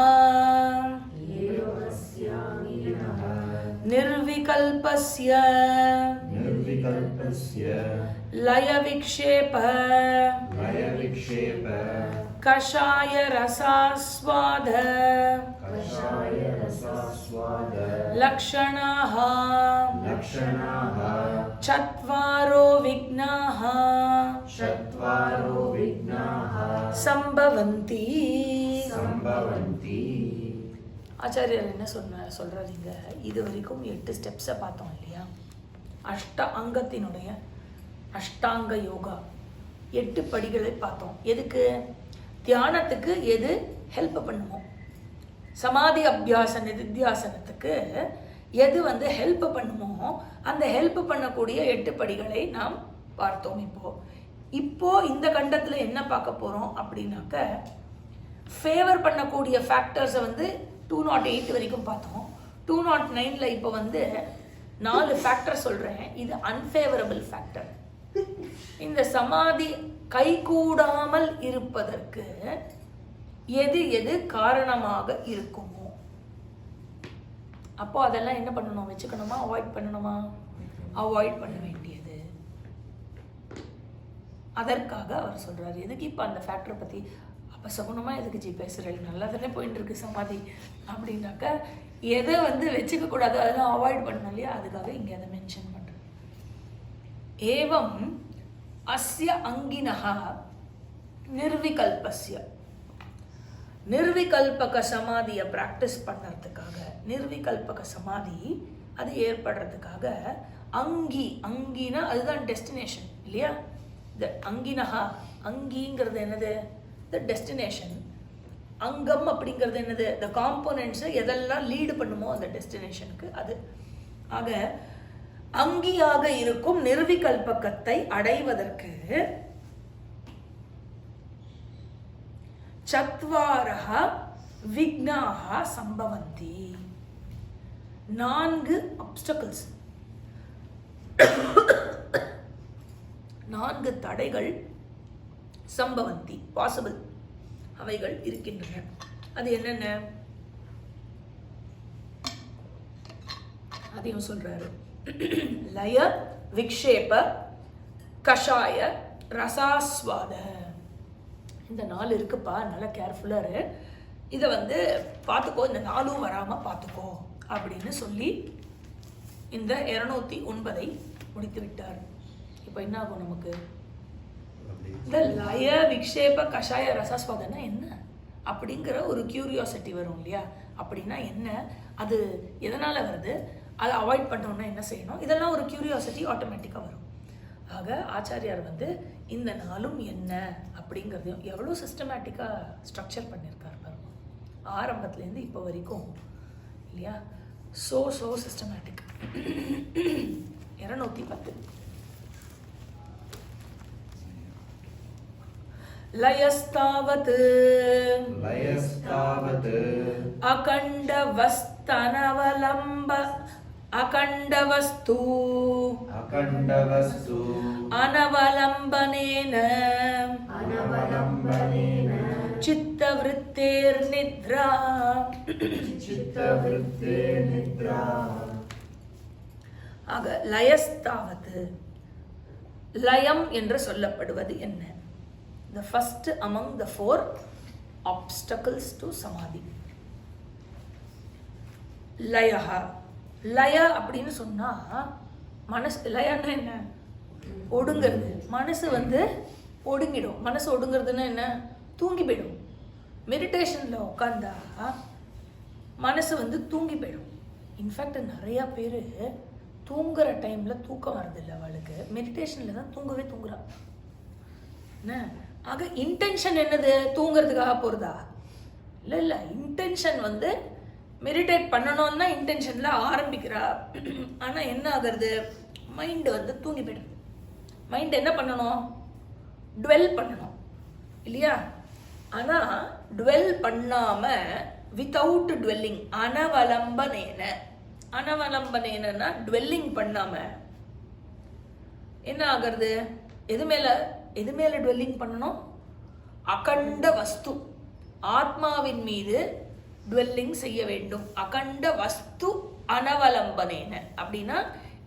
நிர்விகல்பஸ்ய லய விக்ஷேப கஷாய ரசாஸ்வாத லக்ஷணாஹ சத்வாரோ விக்னாஹ சம்பவந்தி. ஆச்சாரியர் என்ன சொல்றாருங்க, இது வரைக்கும் 8 ஸ்டெப்ஸை பார்த்தோம் இல்லையா. அஷ்ட அங்கத்தினுடைய அஷ்டாங்க யோகா 8 படிகளை பார்த்தோம். எதுக்கு, தியானத்துக்கு எது ஹெல்ப் பண்ணுமோ, சமாதி அபியாச நிதித்தியாசனத்துக்கு எது வந்து ஹெல்ப் பண்ணுமோ அந்த ஹெல்ப் பண்ணக்கூடிய 8 படிகளை நாம் பார்த்தோம். இப்போ இந்த கண்டத்தில் என்ன பார்க்க போறோம் அப்படின்னாக்க, ஃபேவர் பண்ணக்கூடிய ஃபேக்டர்ஸை வந்து 208 வரைக்கும் பார்த்தோம். 209ல் இப்போ வந்து 4 ஃபேக்டர் சொல்றேன். இது அன்ஃபேவரபிள் ஃபேக்டர். இந்த சமாதி கைகூடாமல் இருப்பதற்கு எது எது காரணமாக இருக்குமோ அப்போ அதெல்லாம் என்ன பண்ணணும், வச்சுக்கணுமா அவாய்ட் பண்ணணுமா, அவாய்ட் பண்ண வேண்டியது. அதற்காக அவர் சொல்றாரு. எதுக்கு இப்போ அந்த ஃபேக்டரை பற்றி அப்போ சகுனமா எதுக்கு ஜி பேசுகிறேன், நல்லா தானே போயிட்டு இருக்கு சமாதி அப்படின்னாக்க, எதை வந்து வச்சுக்க கூடாது அதெல்லாம் அவாய்ட் பண்ணணும் இல்லையா, அதுக்காக இங்கே அதை மென்ஷன் பண்ணுறேன். ஏவம் அஸ்ய அங்கினஹா நிர்விகல்பஸ்ய, நிர்விகல்பக சமாதியை ப்ராக்டிஸ் பண்ணுறதுக்காக, நிர்விகல்பக சமாதி அது ஏற்படுறதுக்காக அங்கி, அங்கினா அதுதான் டெஸ்டினேஷன் இல்லையா. த அங்கினஹா, அங்கிங்கிறது என்னது, த டெஸ்டினேஷன். அங்கம் அப்படிங்கிறது என்னது, த காம்போனன்ட்ஸை எதெல்லாம் லீடு பண்ணுமோ அந்த டெஸ்டினேஷனுக்கு அது. ஆக அங்கியாக இருக்கும் நிர்விகல்பகத்தை அடைவதற்கு சத்வாரஹ விக்னாஹ சம்பவந்தி, 4 obstacles, 4 தடைகள் சம்பவந்தி பாசிபிள் அவைகள் இருக்கின்றன. அது என்னென்ன, அதையும் சொல்றாரு. லய விக்ஷேப கஷாய ரசாஸ்வாத. இந்த 4 இருக்குப்பா, நல்லா கேர்ஃபுல்லா இரு, இதை வந்து பார்த்துக்கோ, இந்த 4 வராம பார்த்துக்கோ அப்படின்னு சொல்லி இந்த 209 முடித்து விட்டார். இப்போ என்ன ஆகும் நமக்கு? இந்த லய விக்ஷேப கஷாய ரசாஸ்வாதம்னா என்ன அப்படிங்கிற ஒரு கியூரியாசிட்டி வரும் இல்லையா? அப்படின்னா என்ன, அது எதனால வருது, அதை அவாய்ட் பண்ணோம்னா என்ன செய்யணும், இதெல்லாம் ஒரு கியூரியாசிட்டி ஆட்டோமேட்டிக்காக வரும். ஆக ஆச்சாரியார் வந்து இந்த 4ம் என்ன அப்படிங்கிறதையும் எவ்வளோ சிஸ்டமேட்டிக்காக ஸ்ட்ரக்சர் பண்ணியிருக்காரு பாருங்க, ஆரம்பத்துலேருந்து இப்போ வரைக்கும் இல்லையா? So systematic. 210 லயஸ்தாவத் அகண்டவஸ்தனவலம்ப அகண்டவஸ்து அனவலம்பனேன சித்தவృత్తேர்நித்ரா. ஆக லயஸ்தாவத், லயம் என்று சொல்லப்படுவது என்ன? The first among the 4 obstacles to samadhi. லயஹா. லய அப்படின்னு சொன்னா மனசு, லயன்னா என்ன? ஒடுங்கிறது. மனசு வந்து ஒடுங்கிடும். மனசு ஒடுங்கிறதுன்னா என்ன? தூங்கி போயிடும். மெடிடேஷன்ல உட்காந்தா மனசு வந்து தூங்கி போயிடும். இன்ஃபேக்ட் நிறைய பேர் தூங்குற டைம்ல தூக்கம் வரதில்லை அவளுக்கு, மெடிடேஷன்ல தான் தூங்குறா. என்ன ஆக இன்டென்ஷன் என்னது? தூங்குறதுக்காக போறதா? இல்லை, இன்டென்ஷன் வந்து மெடிடேட் பண்ணணும்னா இன்டென்ஷன்ல ஆரம்பிக்கிறா. ஆனா என்ன ஆகுறது? மைண்ட் வந்து தூங்கி போயிடுது. மைண்ட் என்ன பண்ணணும்? டுவெல் பண்ணணும் இல்லையா? ஆனா டுவெல் பண்ணாம வித்தவுட் டுவெல்லிங், அனவலம்பனேன. அனவலம்பனேனா டுவெல்லிங் பண்ணாம என்ன ஆகிறது? எது மேல டுவெல்லிங் பண்ணணும்? அகண்ட வஸ்து, ஆத்மாவின் மீது டுவெல்லிங் செய்ய வேண்டும். அகண்ட வஸ்து அனவலம்பனேன அப்படின்னா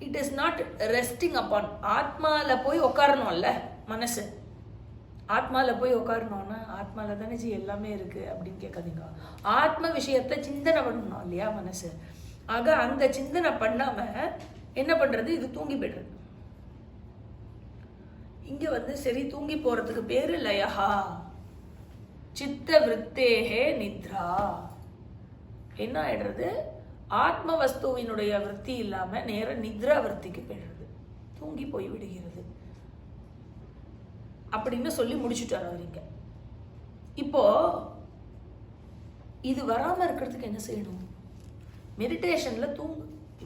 it is not resting upon. ஆத்மால போய் உட்காரணும்ல மனசு. ஆத்மால போய் உட்காரணும்னா ஆத்மால தானே எல்லாமே இருக்கு அப்படின்னு கேட்காதீங்க. ஆத்ம விஷயத்தை சிந்தனை பண்ணணும் இல்லையா மனசு? ஆக அந்த சிந்தனை பண்ணாம என்ன பண்றது? இது தூங்கி போய்டுறது. இங்க வந்து சரி, தூங்கி போறதுக்கு பேரு லயஹா. சித்த விருத்தேஹே நித்ரா. என்ன ஆயிடுறது? ஆத்ம வஸ்துவினுடைய விருத்தி இல்லாம நேர நித்ரா விருத்திக்கு போயிடுறது, தூங்கி போய் விடுகிறது அப்படின்னு சொல்லி முடிச்சுட்டார் அவரிங்க. இப்போ இது வராம இருக்கிறதுக்கு என்ன செய்யணும்?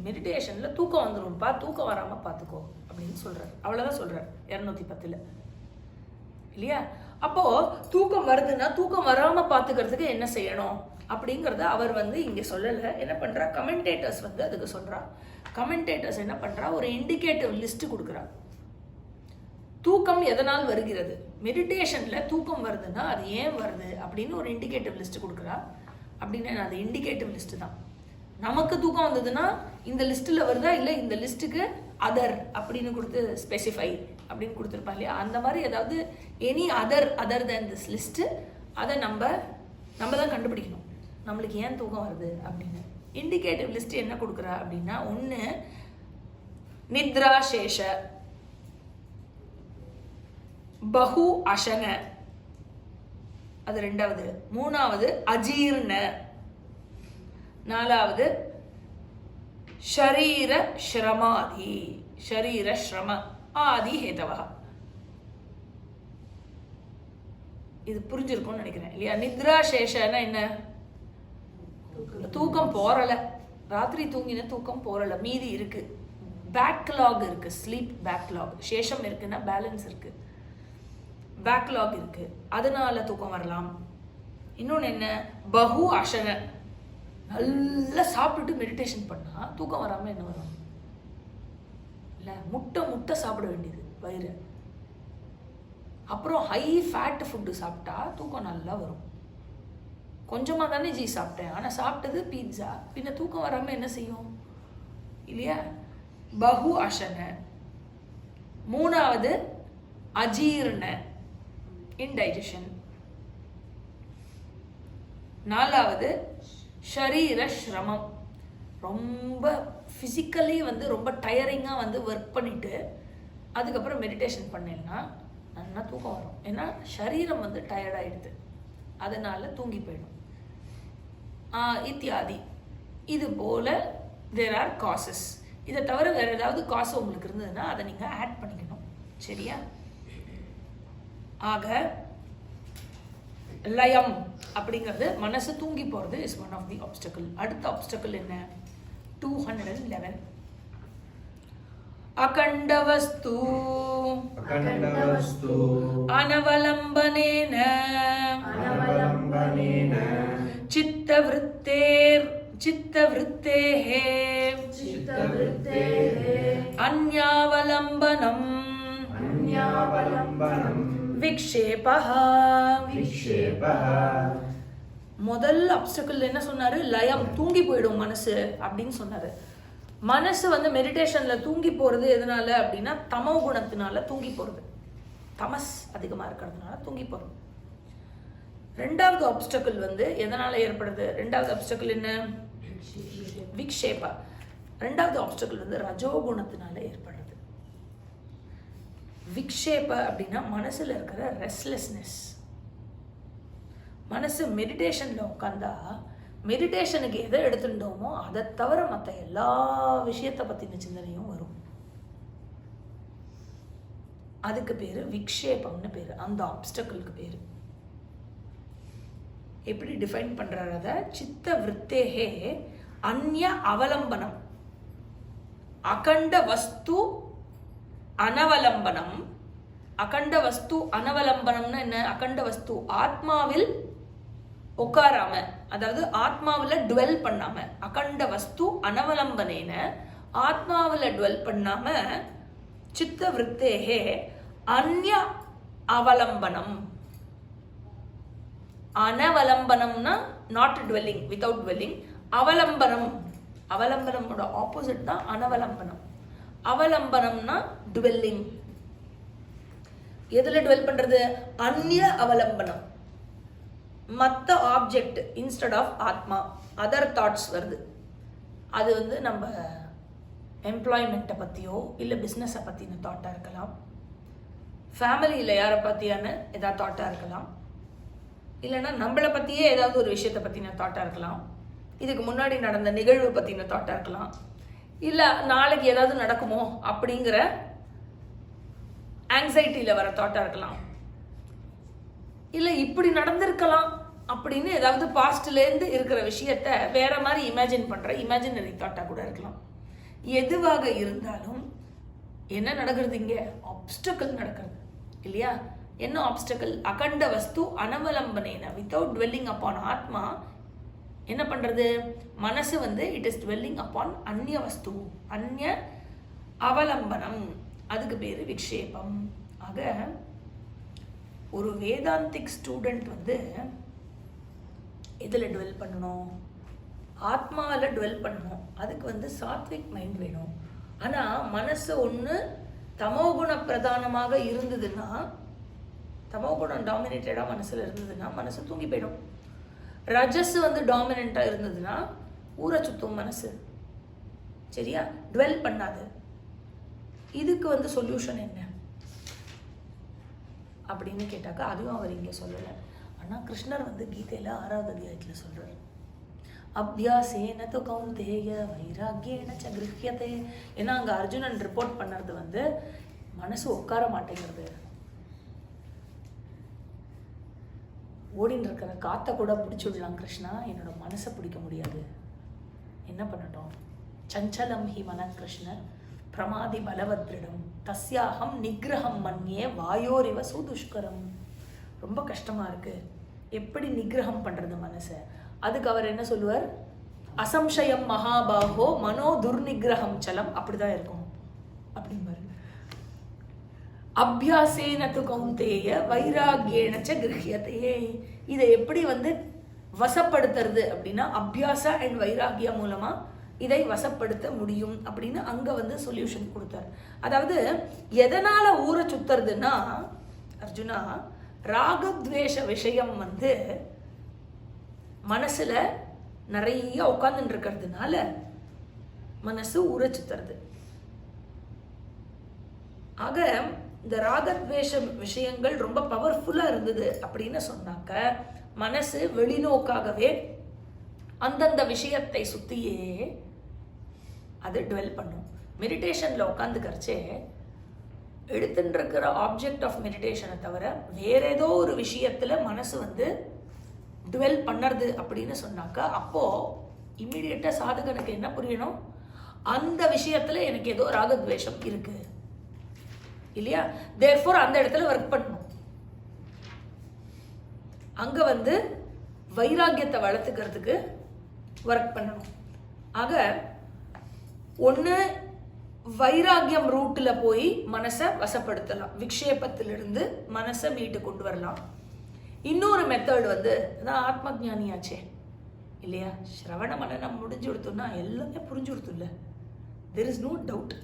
மெடிடேஷன்ல தூக்கம் வந்துடும்பா, தூக்கம் வராம பாத்துக்கோ அப்படின்னு சொல்றாரு. அவ்வளவுதான் சொல்றாரு 210 இல்லையா? அப்போ தூக்கம் வருதுன்னா தூக்கம் வராம பாத்துக்கிறதுக்கு என்ன செய்யணும் அப்படிங்கறத அவர் வந்து இங்க சொல்லல. என்ன பண்றா? கமெண்டேட்டர்ஸ் வந்து அதுக்கு சொல்றா. கமெண்டேட்டர்ஸ் என்ன பண்றா? ஒரு இண்டிகேட்டிவ் லிஸ்ட் கொடுக்குறா. தூக்கம் எதனால் வருகிறது, மெடிடேஷன்ல தூக்கம் வருதுன்னா அது ஏன் வருது அப்படின்னு ஒரு இண்டிகேட்டிவ் லிஸ்ட் கொடுக்குறா. அப்படின்னா அது இண்டிகேட்டிவ் லிஸ்ட் தான். நமக்கு தூக்கம் வந்ததுன்னா இந்த லிஸ்ட்டில் வருதா, இல்லை இந்த லிஸ்ட்டுக்கு அதர் அப்படின்னு கொடுத்து ஸ்பெசிஃபை அப்படின்னு கொடுத்துருப்பா இல்லையா? அந்த மாதிரி ஏதாவது any other than this list, அதை நம்ம தான் கண்டுபிடிக்கணும் நம்மளுக்கு ஏன் தூக்கம் வருது அப்படின்னு. இண்டிகேட்டிவ் லிஸ்ட் என்ன கொடுக்குறா அப்படின்னா, ஒன்று நித்ரா சேஷ, பஹு அசன, அது 2வது. 3வது அஜீர்ண, 4வது ஷரீர ஸ்ரமாதி, ஷரீர ஸ்ரம ஆதி ஹேதவா. இது புரிஞ்சிருக்கும்னு நினைக்கிறேன் இல்லையா? நித்ரா சேஷன்னா என்ன? தூக்கம் போறல, ராத்திரி தூங்கின தூக்கம் போறல, மீதி இருக்கு, பேக்லாக் இருக்கு, ஸ்லீப் பேக்லாக். சேஷம் இருக்குன்னா பேலன்ஸ் இருக்கு, பேக்லாக் இருக்கு, அதனால தூக்கம் வரலாம். இன்னொன்னு என்ன? பஹு அசன, நல்லா சாப்பிட்டுட்டு மெடிடேஷன் பண்ணா தூக்கம் வராம என்ன வரும்? இல்ல, முட்டை சாப்பிட வேண்டியது வயிறு. அப்புறம் ஹை ஃபேட் ஃபுட்டு சாப்பிட்டா தூக்கம் நல்லா வரும். கொஞ்சமா தானே சாப்பிட்டேன், ஆனா சாப்பிட்டது பீட்சா, பின்ன தூக்கம் வராம என்ன செய்யும்? இல்லையா? பகு அசன. மூணாவது அஜீர்ண, இன்டைஜஷன். நாலாவது ஷரீர ஸ்ரமம், ரொம்ப ஃபிசிக்கலி வந்து ரொம்ப டயரிங்காக வந்து ஒர்க் பண்ணிட்டு அதுக்கப்புறம் மெடிடேஷன் பண்ணேன்னா நல்லா தூக்கம் வரும். ஏன்னா சரீரம் வந்து டயர்டாயிடுது, அதனால தூங்கி போயிடும். இத்தியாதி. இது போல தேர் ஆர் காசஸ். இதை தவிர வேற ஏதாவது காசு உங்களுக்கு இருந்ததுன்னா அதை நீங்க ஆட் பண்ணிக்கணும். சரியா? ஆக லயம் அப்படிங்கிறது மனசு தூங்கி போறது is one of the obstacle. அடுத்த ஆப்ஸ்டக்கிள் என்ன? 211. அகண்டவஸ்து அனவலம்பனேன சித்தவృత్తேஹ அன்யாவலம்பனம் விக்ஷேபஹ. முதல் அப்டக்கிள் என்ன சொன்னாரு? லயம், தூங்கி போயிடும் மனசு அப்படின்னு சொன்னாரு. மனசு வந்து மெடிடேஷன்ல தூங்கி போறது எதனால அப்படின்னா தமோ குணத்தினால தூங்கி போறது, தமஸ் அதிகமா இருக்கிறதுனால தூங்கி போறது. ரெண்டாவது ஆப்ஸ்டக்கிள் வந்து எதனால ஏற்படுது? ரெண்டாவது ஆப்ஸ்டக்கிள் என்ன? விக்ஷேபா. ரெண்டாவது ஆப்ஸ்டக்கிள் வந்து ரஜோகுணத்தினால ஏற்படுறது. விக்ஷேப அப்படின்னா மனசுல இருக்கிற ரெஸ்ட்லெஸ்னஸ். மனசு மெடிடேஷன்ல உட்காந்தா மெடிடேஷனுக்கு எதை எடுத்துட்டோமோ அதை தவிர மற்ற எல்லா விஷயத்தை பத்தின சிந்தனையும் வரும். அதுக்கு பேரு விக்ஷேபம்னு பேரு, அந்த ஆப்ஸ்டக்கிளுக்கு பேரு. எப்படி டிஃபைன் பண்றாரு அத? சித்த விருத்தேகே அந்நிய அவலம்பனம் அகண்ட வஸ்து அனவலம்பனம். அகண்ட வஸ்து அனவலம்பனம்னா என்ன? அகண்ட வஸ்து ஆத்மாவில் உட்காராம, அதாவது ஆத்மாவில டுவெல் பண்ணாம. அகண்ட வஸ்து அனவலம்பனேன, ஆத்மாவில டுவெல் பண்ணாம. சித்த விருத்தேகே அந்நிய அவலம்பனம். அனவலம்பனம்னா நாட் டுவெல்லிங், வித்தவுட் டுவெல்லிங். அவலம்பனம், அவலம்பனமோட ஆப்போசிட் தான் அனவலம்பனம். அவலம்பனம்னா டுவெல்லிங். எதுல டுவெல் பண்றது? அந்நிய அவலம்பனம், மற்ற ஆப்ஜெக்ட் இன்ஸ்டெட் ஆஃப் ஆத்மா, அதர் தாட்ஸ் வருது. அது வந்து நம்ம எம்ப்ளாய்மெண்ட்டை பற்றியோ இல்லை பிஸ்னஸை பற்றின தாட்டாக இருக்கலாம், ஃபேமிலியில் யாரை பற்றியான ஏதாவது தாட்டாக இருக்கலாம், இல்லைன்னா நம்மளை பற்றியே ஏதாவது ஒரு விஷயத்தை பற்றின தாட்டாக இருக்கலாம், இதுக்கு முன்னாடி நடந்த நிகழ்வு பற்றின தாட்டாக இருக்கலாம், இல்லை நாளைக்கு ஏதாவது நடக்குமோ அப்படிங்கிற ஆங்ஸைட்டியில் வர தாட்டாக இருக்கலாம், இல்லை இப்படி நடந்திருக்கலாம் அப்படின்னு ஏதாவது பாஸ்ட்லேருந்து இருக்கிற விஷயத்த வேற மாதிரி இமேஜின் பண்ணுற இமேஜினரி தாட்டாக கூட இருக்கலாம். எதுவாக இருந்தாலும் என்ன நடக்கிறது? இங்கே ஆப்ஸ்டக்கிள் நடக்கிறது இல்லையா? என்ன ஆப்ஸ்டக்கிள்? அகண்ட வஸ்து அனவலம்பனேன, வித்தவுட் டுவெல்லிங் அப்பான் ஆத்மா என்ன பண்றது? மனசு வந்து இட் இஸ் டுவெல்லிங் அப்பான் அந்நிய வஸ்து, அந்நிய அவலம்பனம். அதுக்கு பேரு விக்ஷேபம். ஆக ஒரு வேதாந்திக் ஸ்டூடெண்ட் வந்து எதில் டுவெல் பண்ணணும்? ஆத்மாவில் டுவெல் பண்ணணும். அதுக்கு வந்து சாத்விக் மைண்ட் வேணும். ஆனால் மனசு ஒன்று தமோகுண பிரதானமாக இருந்ததுன்னா, தமோகுணம் டாமினேட்டடாக மனசில் இருந்ததுன்னா மனசு தூங்கி போயிடும். ரஜஸ் வந்து டாமினண்ட்டாக இருந்ததுன்னா ஊரை சுத்தும் மனசு. சரியா? டுவெல் பண்ணாது. இதுக்கு வந்து சொல்யூஷன் என்ன அப்படின்னு கேட்டாக்கா அதுவும் அவர் இங்கே சொல்லலை. ஆனால் கிருஷ்ணர் வந்து கீதையில் 6வது அத்தியாயத்தில் சொல்கிறார், அபியாசேன து கௌந்தேய வைராக்கியேன ச கிருஹ்யதே. ஏன்னா அங்கே அர்ஜுனன் ரிப்போர்ட் பண்ணுறது வந்து மனசு உட்கார மாட்டேங்கிறது. ஓடின்னு இருக்கிற காற்றை கூட பிடிச்சுடலாம் கிருஷ்ணா, என்னோட மனசை பிடிக்க முடியாது, என்ன பண்ணட்டும்? சஞ்சலம் ஹி மன கிருஷ்ணர் பிரமாதி பலவத்ரிடம் தஸ்யாகம் நிகிரகம் மன்யே வாயோரிவ சுதுஷ்கரம். ரொம்ப கஷ்டமா இருக்கு, எப்படி நிகிரகம் பண்றது மனசை? அதுக்கு அவர் என்ன சொல்லுவார்? அசம்சயம் மகாபாகோ மனோ துர்நிகிரகம் சலம். அப்படிதான் இருக்கும் அப்படிம்பாரு. அபியாசேன து கௌந்தேய வைராக்கியேன ச கிருஹ்யதே. இதை எப்படி வந்து வசப்படுத்துறது அப்படின்னா அபியாச அண்ட் வைராக்கிய மூலமா இதை வசப்படுத்த முடியும் அப்படின்னு அங்கே வந்து சொல்யூஷன் கொடுத்தார். அதாவது எதனால் ஊரை சுத்துறதுன்னா அர்ஜுனா, ராகத்வேஷ விஷயம் வந்து மனசில் நிறைய உட்காந்துட்டு இருக்கிறதுனால மனசு ஊரை சுத்துறது. ஆக இந்த ராகத்வேஷ விஷயங்கள் ரொம்ப பவர்ஃபுல்லாக இருந்தது அப்படின்னு சொன்னாக்க மனசு வெளிநோக்காகவே அந்தந்த விஷயத்தை சுற்றியே அது டுவெல் பண்ணும். மெடிடேஷனில் உட்காந்துக்கிறச்சே எடுத்துட்டு இருக்கிற ஆப்ஜெக்ட் ஆஃப் மெடிடேஷனை தவிர வேற ஏதோ ஒரு விஷயத்தில் மனசு வந்து டுவெல் பண்ணுறது அப்படின்னு சொன்னாக்கா அப்போது இம்மிடியட்டாக சாதகனுக்கு என்ன புரியணும், அந்த விஷயத்தில் எனக்கு ஏதோ ராகத்வேஷம் இருக்கு இல்லையா, தேர்ஃபோர் அந்த இடத்துல ஒர்க் பண்ணணும். அங்கே வந்து வைராக்கியத்தை வளர்த்துக்கிறதுக்கு ஒர்க் பண்ணணும். ஆக ஒன்று வைராக்கியம் ரூட்டில் போய் மனசை வசப்படுத்தலாம், விக்ஷேபத்திலிருந்து மனசை மீட்டு கொண்டு வரலாம். இன்னொரு மெத்தட் வந்து அதான் ஆத்ம ஜானியாச்சே இல்லையா, ஸ்ரவண மனனம் முடிஞ்சு கொடுத்தோம்னா எல்லாமே புரிஞ்சு கொடுத்துல. There is no doubt.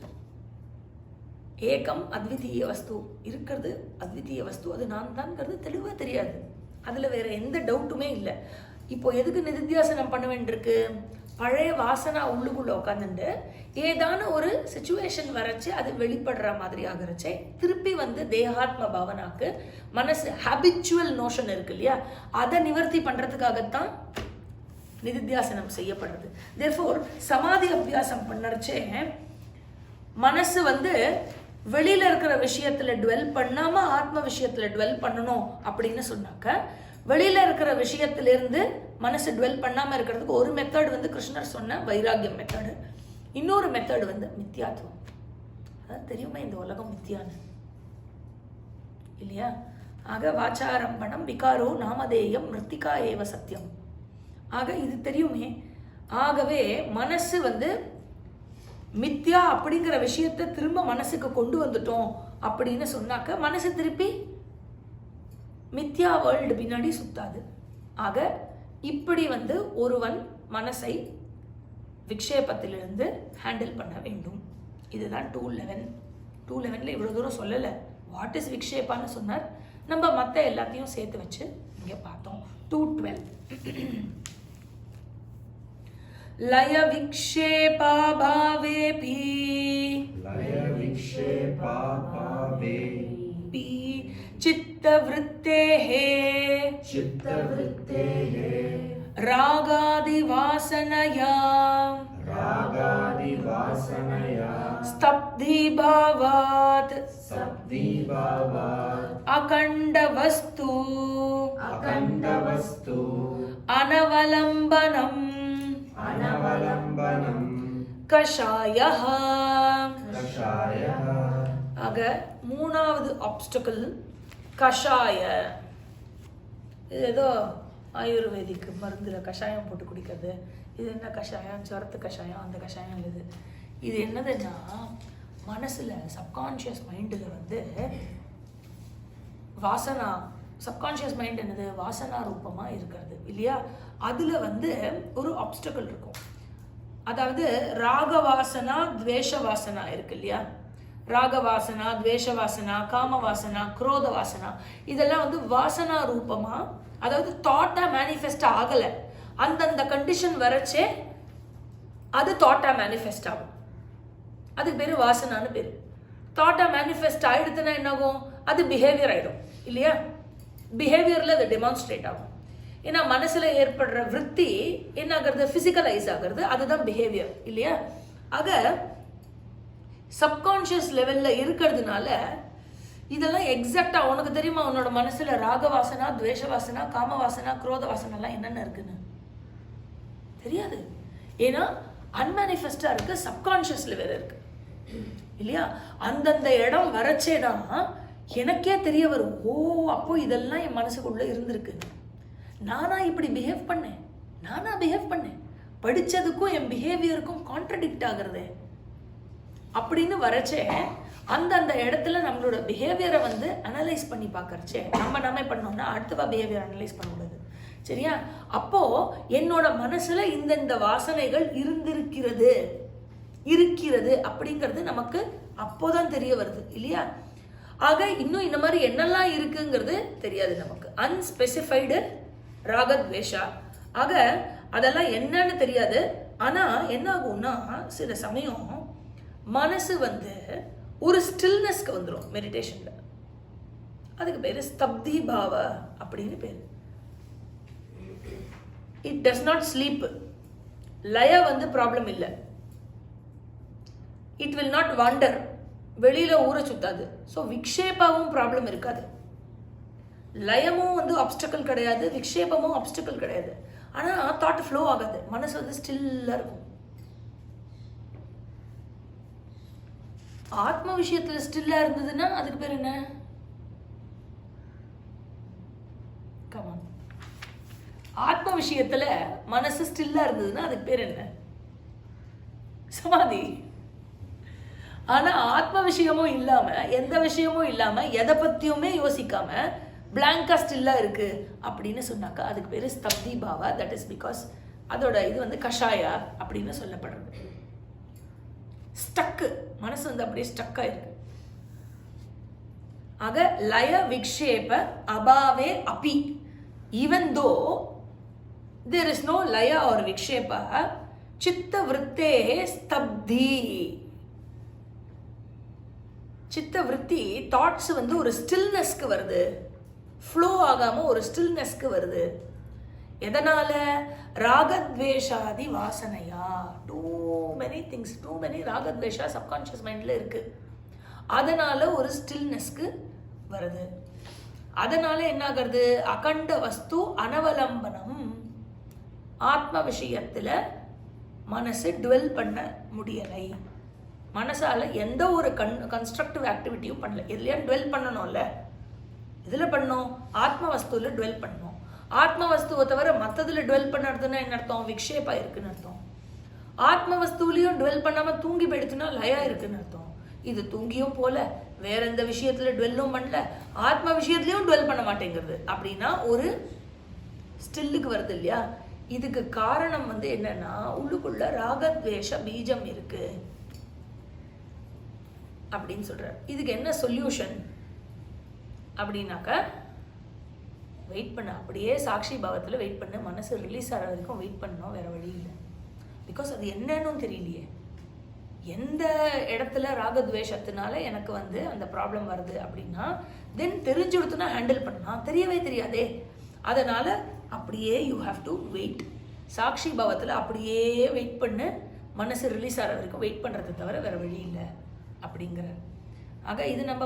ஏகம் அத்விதீய வஸ்து இருக்கிறது, அத்விதீய வஸ்து அது நான் தான்ங்கிறது தெளிவாக தெரியாது, அதில் வேற எந்த டவுட்டுமே இல்லை. இப்போ எதுக்கு நிதித்தியாசனம் பண்ண வேண்டியிருக்கு, பழைய வாசனா உள்ளுக்குள்ளே உட்காந்துட்டு ஏதான ஒரு சுச்சுவேஷன் வரைச்சு அது வெளிப்படுற மாதிரி ஆகிறச்சே திருப்பி வந்து தேகாத்ம பாவனாக்கு மனசு ஹேபிச்சுவல் நோஷன் இருக்கு இல்லையா, அதை நிவர்த்தி பண்ணுறதுக்காகத்தான் நிதித்தியாசனம் செய்யப்படுறது. தேர்ஃபோர் சமாதி அபியாசம் பண்ணறச்சே மனசு வந்து வெளியில இருக்கிற விஷயத்துல டுவெல் பண்ணாம ஆத்ம விஷயத்துல டுவெல் பண்ணணும் அப்படின்னு சொன்னாக்க வெளியில இருக்கிற விஷயத்திலிருந்து மனசு டுவெல் பண்ணாம இருக்கிறதுக்கு ஒரு மெத்தட் வந்து கிருஷ்ணர் சொன்ன வைராகியம் மெத்தடு. இன்னொரு மெத்தட் வந்து மித்யாத்துவம். அதாவது தெரியுமா இந்த உலகம் மித்தியான்னு இல்லையா. ஆக வாச்சாரம்பணம் விகாரோ நாமதேயம் மிருத்திகா ஏவ சத்தியம். ஆக இது தெரியுமே. ஆகவே மனசு வந்து மித்யா அப்படிங்கிற விஷயத்தை திரும்ப மனசுக்கு கொண்டு வந்துட்டோம் அப்படின்னு சொன்னாக்க மனசு திருப்பி மித்யா வேர்ல்டு பின்னாடி சுத்தாது. ஆக இப்படி வந்து ஒருவன் மனசை விக்ஷேபத்திலிருந்து ஹேண்டில் பண்ண வேண்டும். இதுதான் 211. 211 இவ்வளோ தூரம் சொல்லலை. வாட் இஸ் விக்ஷேபான்னு சொன்னார். நம்ம மற்ற எல்லாத்தையும் சேர்த்து வச்சு இங்கே பார்த்தோம். 212 லய விக்ஷேபா பாவேபி चित्तवृत्तेः रागादिवासनया स्तब्धीभावात् अखण्डवस्तु अनवलम्बनम् कषायः. ஆக மூணாவது ஆப்ஸ்டக்கிள் கஷாய. இது ஏதோ ஆயுர்வேதிக் மருந்தில் கஷாயம் போட்டு குடிக்கிறது. இது என்ன கஷாயம், ஜுரத்து கஷாயம், அந்த கஷாயம் இது. இது என்னதுன்னா மனசில் சப்கான்ஷியஸ் மைண்டில் வந்து வாசனா, சப்கான்ஷியஸ் மைண்ட் என்னது வாசனா ரூபமாக இருக்கிறது இல்லையா. அதில் வந்து ஒரு ஆப்ஸ்டக்கிள் இருக்கும். அதாவது ராகவாசனா துவேஷ வாசனா இருக்கு இல்லையா. ராகவாசனா, துவேஷவாசனா, காமவாசனா, குரோத வாசனா இதெல்லாம் வந்து வாசனா ரூபமா, அதாவது தாட்டா மேனிஃபெஸ்ட் ஆகலை, அந்தந்த கண்டிஷன் வரைச்சே அது தாட்டா மேனிஃபெஸ்ட் ஆகும். அதுக்கு பேர் வாசனான்னு பேர். தாட்டா மேனிஃபெஸ்ட் ஆகிடுதுன்னா என்னாகும், அது பிஹேவியர் ஆகிடும் இல்லையா. பிஹேவியரில் அது டெமான்ஸ்ட்ரேட் ஆகும். ஏன்னா மனசில் ஏற்படுற விற்பி என்ன ஆகிறது, ஃபிசிக்கலைஸ் ஆகிறது, அதுதான் பிஹேவியர் இல்லையா. ஆக சப்கான்ஷியஸ் லெவலில் இருக்கிறதுனால இதெல்லாம் எக்ஸாக்டாக உனக்கு தெரியுமா உன்னோட மனசில் ராகவாசனா, துவேஷவாசனா, காமவாசனா, குரோத வாசனாலாம் என்னென்ன இருக்குன்னு தெரியாது. ஏன்னா அன்மேனிஃபெஸ்டாக இருக்கு, சப்கான்ஷியஸ் லெவல் இருக்கு இல்லையா. அந்தந்த இடம் வரைச்சேதான் எனக்கே தெரிய வரும், ஓ அப்போ இதெல்லாம் என் மனசுக்குள்ளே இருந்திருக்கு, நானா இப்படி பிஹேவ் பண்ணேன், நானா பிஹேவ் பண்ணேன், படித்ததுக்கும் என் பிஹேவியருக்கும் கான்ட்ரடிக்ட் ஆகுறதே அப்படின்னு வரைச்சே அந்தந்த இடத்துல நம்மளோட பிஹேவியரை வந்து அனலைஸ் பண்ணி பார்க்கறச்சே நம்ம பண்ணோம்னா அடுத்தவா பிஹேவியர் அனலைஸ் பண்ண முடியாது. சரியா? அப்போ என்னோட மனசுல இந்த வாசனைகள் இருக்கிறது அப்படிங்கிறது நமக்கு அப்போதான் தெரிய வருது இல்லையா? ஆக இன்னும் இந்த மாதிரி என்னெல்லாம் இருக்குங்கிறது தெரியாது நமக்கு. அன்ஸ்பெசிஃபைடு ராகத்வேஷா. ஆக அதெல்லாம் என்னன்னு தெரியாது. ஆனா என்ன ஆகும்னா சில சமயம் மனசு ஒரு ஸ்டில்னஸ்க்கு வந்துடும் மெடிடேஷன்ல. அதுக்கு பேரு ஸ்தப்தி பாவ அப்படின்னு பேரு. It does not sleep. லய ப்ராப்ளம் இல்லை. It will not van der. வெளியில ஊற சுத்தாது. ஸோ விக்ஷேபாவும் ப்ராப்ளம் இருக்காது. லயமும் ஆப்ஸ்டக்கல் கிடையாது, விக்ஷேபமும் ஆப்ஸ்டக்கல் கிடையாது. ஆனா தாட் ஃப்ளோ ஆகாது. மனசு ஸ்டில்லா இருக்கும். ஆத்ம விஷயத்துல ஸ்டில்லா இருந்ததுன்னா அதுக்கு பேர் என்ன? கமான். ஆத்ம விஷயத்துல மனசு ஸ்டில்லா இருந்ததுன்னா அதுக்கு பேர் என்ன? சமாதி. ஆனா ஆத்ம விஷயமும் இல்லாம, எந்த விஷயமும் இல்லாம, எதை பத்தியுமே யோசிக்காம பிளாங்கா ஸ்டில்லா இருக்கு அப்படின்னு சொன்னாக்கா அதுக்கு பேரு ஸ்தப்தி பாவா. தட் இஸ் பிகாஸ் அதோட இது கஷாயா அப்படின்னு சொல்லப்படுறது. ஸ்டக்கு, மனசு அப்படியே ஸ்டக் ஆயிருக்கு. ஆக லய விக்ஷேப அபாவே அபி, even though there is no laya or vikshepa, chitta vrittehe stabdhi. சித்த விருத்தி தாட்ஸ் ஒரு ஸ்டில்னஸ்க்கு வருது. ஃப்ளோ ஆகாம ஒரு ஸ்டில்னஸ்க்கு வருது. எதனால? ராகத்வேஷாதி வாசனையா. Too many things, too many ராகத்வேஷா சப்கான்ஷியஸ் மைண்ட்ல இருக்கு. அதனால ஒரு ஸ்டில்னஸ்க்கு வருது. அதனால என்ன ஆகிறது? அகண்ட வஸ்து அனவலம்பனம். ஆத்ம விஷயத்துல மனசு டுவெல் பண்ண முடியலை. மனசால எந்த ஒரு கன்ஸ்ட்ரக்டிவ் ஆக்டிவிட்டியும் பண்ணல. எதுலையா டுவெல் பண்ணணும்ல? இதுல பண்ணோம், ஆத்ம வஸ்துல டுவெல் பண்ணோம். ஆத்ம வஸ்துவை தவிர மற்றதுல டுவெல் பண்ணறதுன்னா என்ன அர்த்தம்? விக்ஷேபா இருக்குன்னு அர்த்தம். ஆத்ம வஸ்துவிலையும் டுவெல் பண்ணாம தூங்கி போயிடுச்சுன்னா லயா இருக்குன்னு அர்த்தம். இது தூங்கியும் போல, வேற எந்த விஷயத்துல டுவெல்லும் பண்ணல, ஆத்ம விஷயத்துலயும் டுவெல் பண்ண மாட்டேங்கிறது. அப்படின்னா ஒரு ஸ்டில்லுக்கு வருது இல்லையா? இதுக்கு காரணம் என்னன்னா உள்ளுக்குள்ள ராகத்வேஷ பீஜம் இருக்கு அப்படின்னு சொல்றார். இதுக்கு என்ன சொல்யூஷன் அப்படின்னாக்க வெயிட் பண்ண, அப்படியே சாட்சி பாவத்தில் வெயிட் பண்ண, மனசு ரிலீஸ் ஆகிற வரைக்கும் வெயிட் பண்ணணும், வேற வழி இல்லை. பிகாஸ் அது என்னன்னு தெரியலையே. எந்த இடத்துல ராகத்வேஷத்தினால எனக்கு அந்த ப்ராப்ளம் வருது அப்படின்னா தென் தெரிஞ்சுடுத்துனா ஹேண்டில் பண்ணலாம், தெரியவே தெரியாதே. அதனால அப்படியே யூ ஹாவ் டு வெயிட். சாட்சி பாவத்தில் அப்படியே வெயிட் பண்ணு, மனசு ரிலீஸ் ஆகிற வரைக்கும் வெயிட் பண்ணுறதை தவிர வேற வழி இல்லை அப்படிங்கிற. ஆக இது நம்ம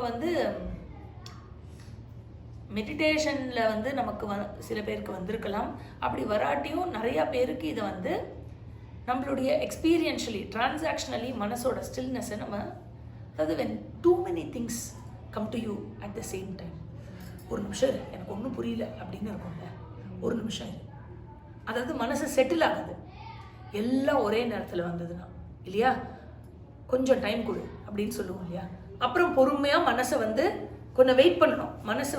மெடிடேஷனில் நமக்கு சில பேருக்கு வந்திருக்கலாம். அப்படி வராட்டியும் நிறையா பேருக்கு இதை நம்மளுடைய எக்ஸ்பீரியன்ஷியலி டிரான்சாக்ஷனலி மனசோட ஸ்டில்னஸை நம்ம, அதாவது when too many things come to you at the same time. ஒரு நிமிஷம் எனக்கு ஒன்றும் புரியல அப்படின்னு இருக்கும்ல, ஒரு நிமிஷம் அதாவது மனசு செட்டில் ஆகுது. எல்லாம் ஒரே நேரத்தில் வந்ததுன்னா இல்லையா? கொஞ்சம் டைம் கொடு அப்படின்னு சொல்லுவோம் இல்லையா? அப்புறம் பொறுமையாக மனசை கொஞ்சம் வெயிட் பண்ணணும். மனசு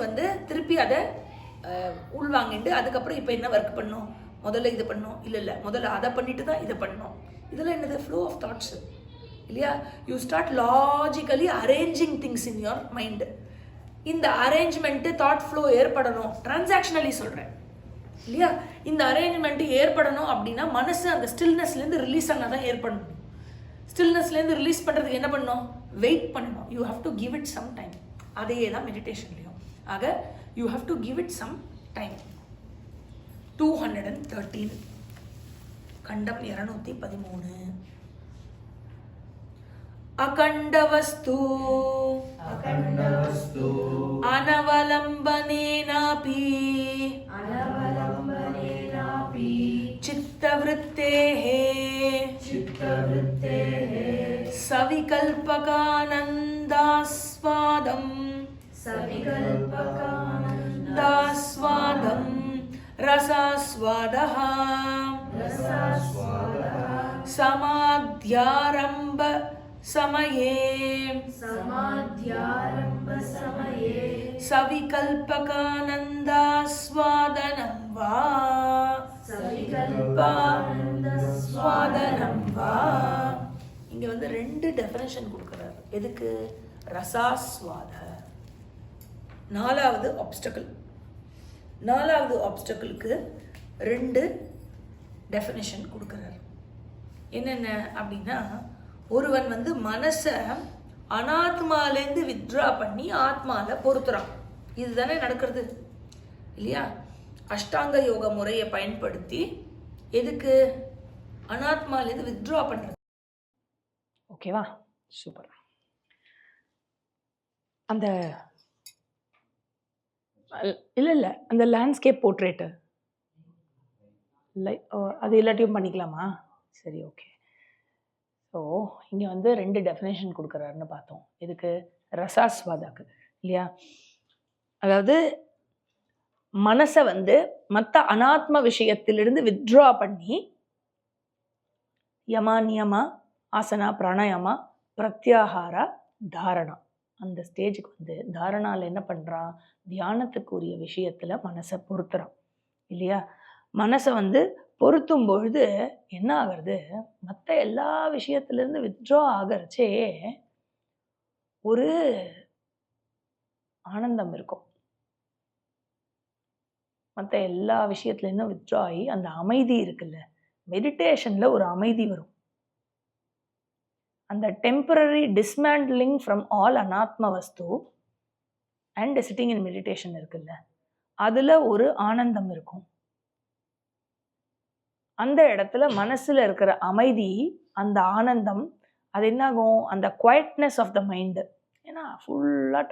திருப்பி அதை உள்வாங்கிட்டு அதுக்கப்புறம் இப்போ என்ன ஒர்க் பண்ணணும், முதல்ல இது பண்ணணும், இல்லை முதல்ல அதை பண்ணிட்டு தான் இதை பண்ணணும். இதெல்லாம் என்னது? ஃப்ளோ ஆஃப் தாட்ஸு இல்லையா? You start logically arranging things in your mind. இந்த அரேஞ்ச்மெண்ட்டு தாட் ஃப்ளோ ஏற்படணும், டிரான்சாக்ஷனலி சொல்கிறேன் இல்லையா? இந்த அரேஞ்ச்மெண்ட்டு ஏற்படணும் அப்படின்னா மனசு அந்த ஸ்டில்னஸ்லேருந்து ரிலீஸ் ஆனால் தான் ஏற்படணும். ஸ்டில்னஸ்லேருந்து ரிலீஸ் பண்ணுறதுக்கு என்ன பண்ணணும்? வெயிட் பண்ணணும். You have to give it some time. அதே தான் மெடிடேஷன்லையும். ஆக you have to give it some time. 213 கண்டம் 213. அகண்டவஸ்து அனவலம்பனேனாபி சித்தவృత్తேஹ சவிகல்பகானந்தாஸ்வாதம் ரசாஸ்வாதः சமாத்யாரம்ப समये समाध्यारम्भ समये सविकल्पकानन्दास्वादनं वा सविकल्पानन्दस्वादनं वा இங்க வந்து ரெண்டு டெஃபினேஷன் கொடுக்குறாரு. எதுக்கு? ரசாஸ்வாத. நாலாவது ஆப்ஸ்டக்கிளுக்கு ரெண்டு டெஃபினேஷன் கொடுக்குறாரு. என்னென்ன அப்படின்னா, ஒருவன் வந்து மனசை அனாத்மாலேருந்து வித்ட்ரா பண்ணி ஆத்மாவில் பொறுத்துறான். இதுதானே நடக்கிறது இல்லையா? அஷ்டாங்க யோக முறையை பயன்படுத்தி எதுக்கு? அனாத்மாலேருந்து வித்ட்ரா பண்ணுறது. ஓகேவா? சூப்பர். அந்த இல்லை அந்த லேண்ட்ஸ்கேப் போர்ட்ரேட்டு அது எல்லாத்தையும் பண்ணிக்கலாமா? சரி, ஓகே. ஸோ இங்கே வந்து ரெண்டு டெஃபினேஷன் கொடுக்குறாருன்னு பார்த்தோம். எதுக்கு? ரசாஸ்வாதாக்கு இல்லையா? அதாவது மனசை வந்து மற்ற அனாத்ம விஷயத்திலிருந்து வித்ட்ரா பண்ணி யமா நியமா ஆசனா பிராணாயாமா பிரத்யாகாரா தாரணா அந்த ஸ்டேஜுக்கு வந்து தாரணாவில் என்ன பண்ணுறான்? தியானத்துக்குரிய விஷயத்தில் மனசை பொருத்துறான் இல்லையா? மனசை வந்து பொருத்தும் பொழுது என்ன ஆகிறது? மற்ற எல்லா விஷயத்துலேருந்து வித்ட்ரா ஆகிறச்சே ஒரு ஆனந்தம் இருக்கும். மற்ற எல்லா விஷயத்துலேருந்தும் வித்ட்ரா ஆகி அந்த அமைதி இருக்குல்ல, மெடிடேஷனில் ஒரு அமைதி வரும். அந்த டெம்பரரி டிஸ்மேண்ட்லிங் ஃப்ரம் ஆல் அனாத்ம வஸ்து அண்ட் சிட்டிங் இன் மெடிடேஷன் இருக்குல்ல, அதில் ஒரு ஆனந்தம் இருக்கும். அந்த இடத்துல மனசில் இருக்கிற அமைதி, அந்த ஆனந்தம், அது என்னாகும்? அந்த குவைட்னஸ் ஆஃப் த மைண்டு. ஏன்னா ஃபுல்லாக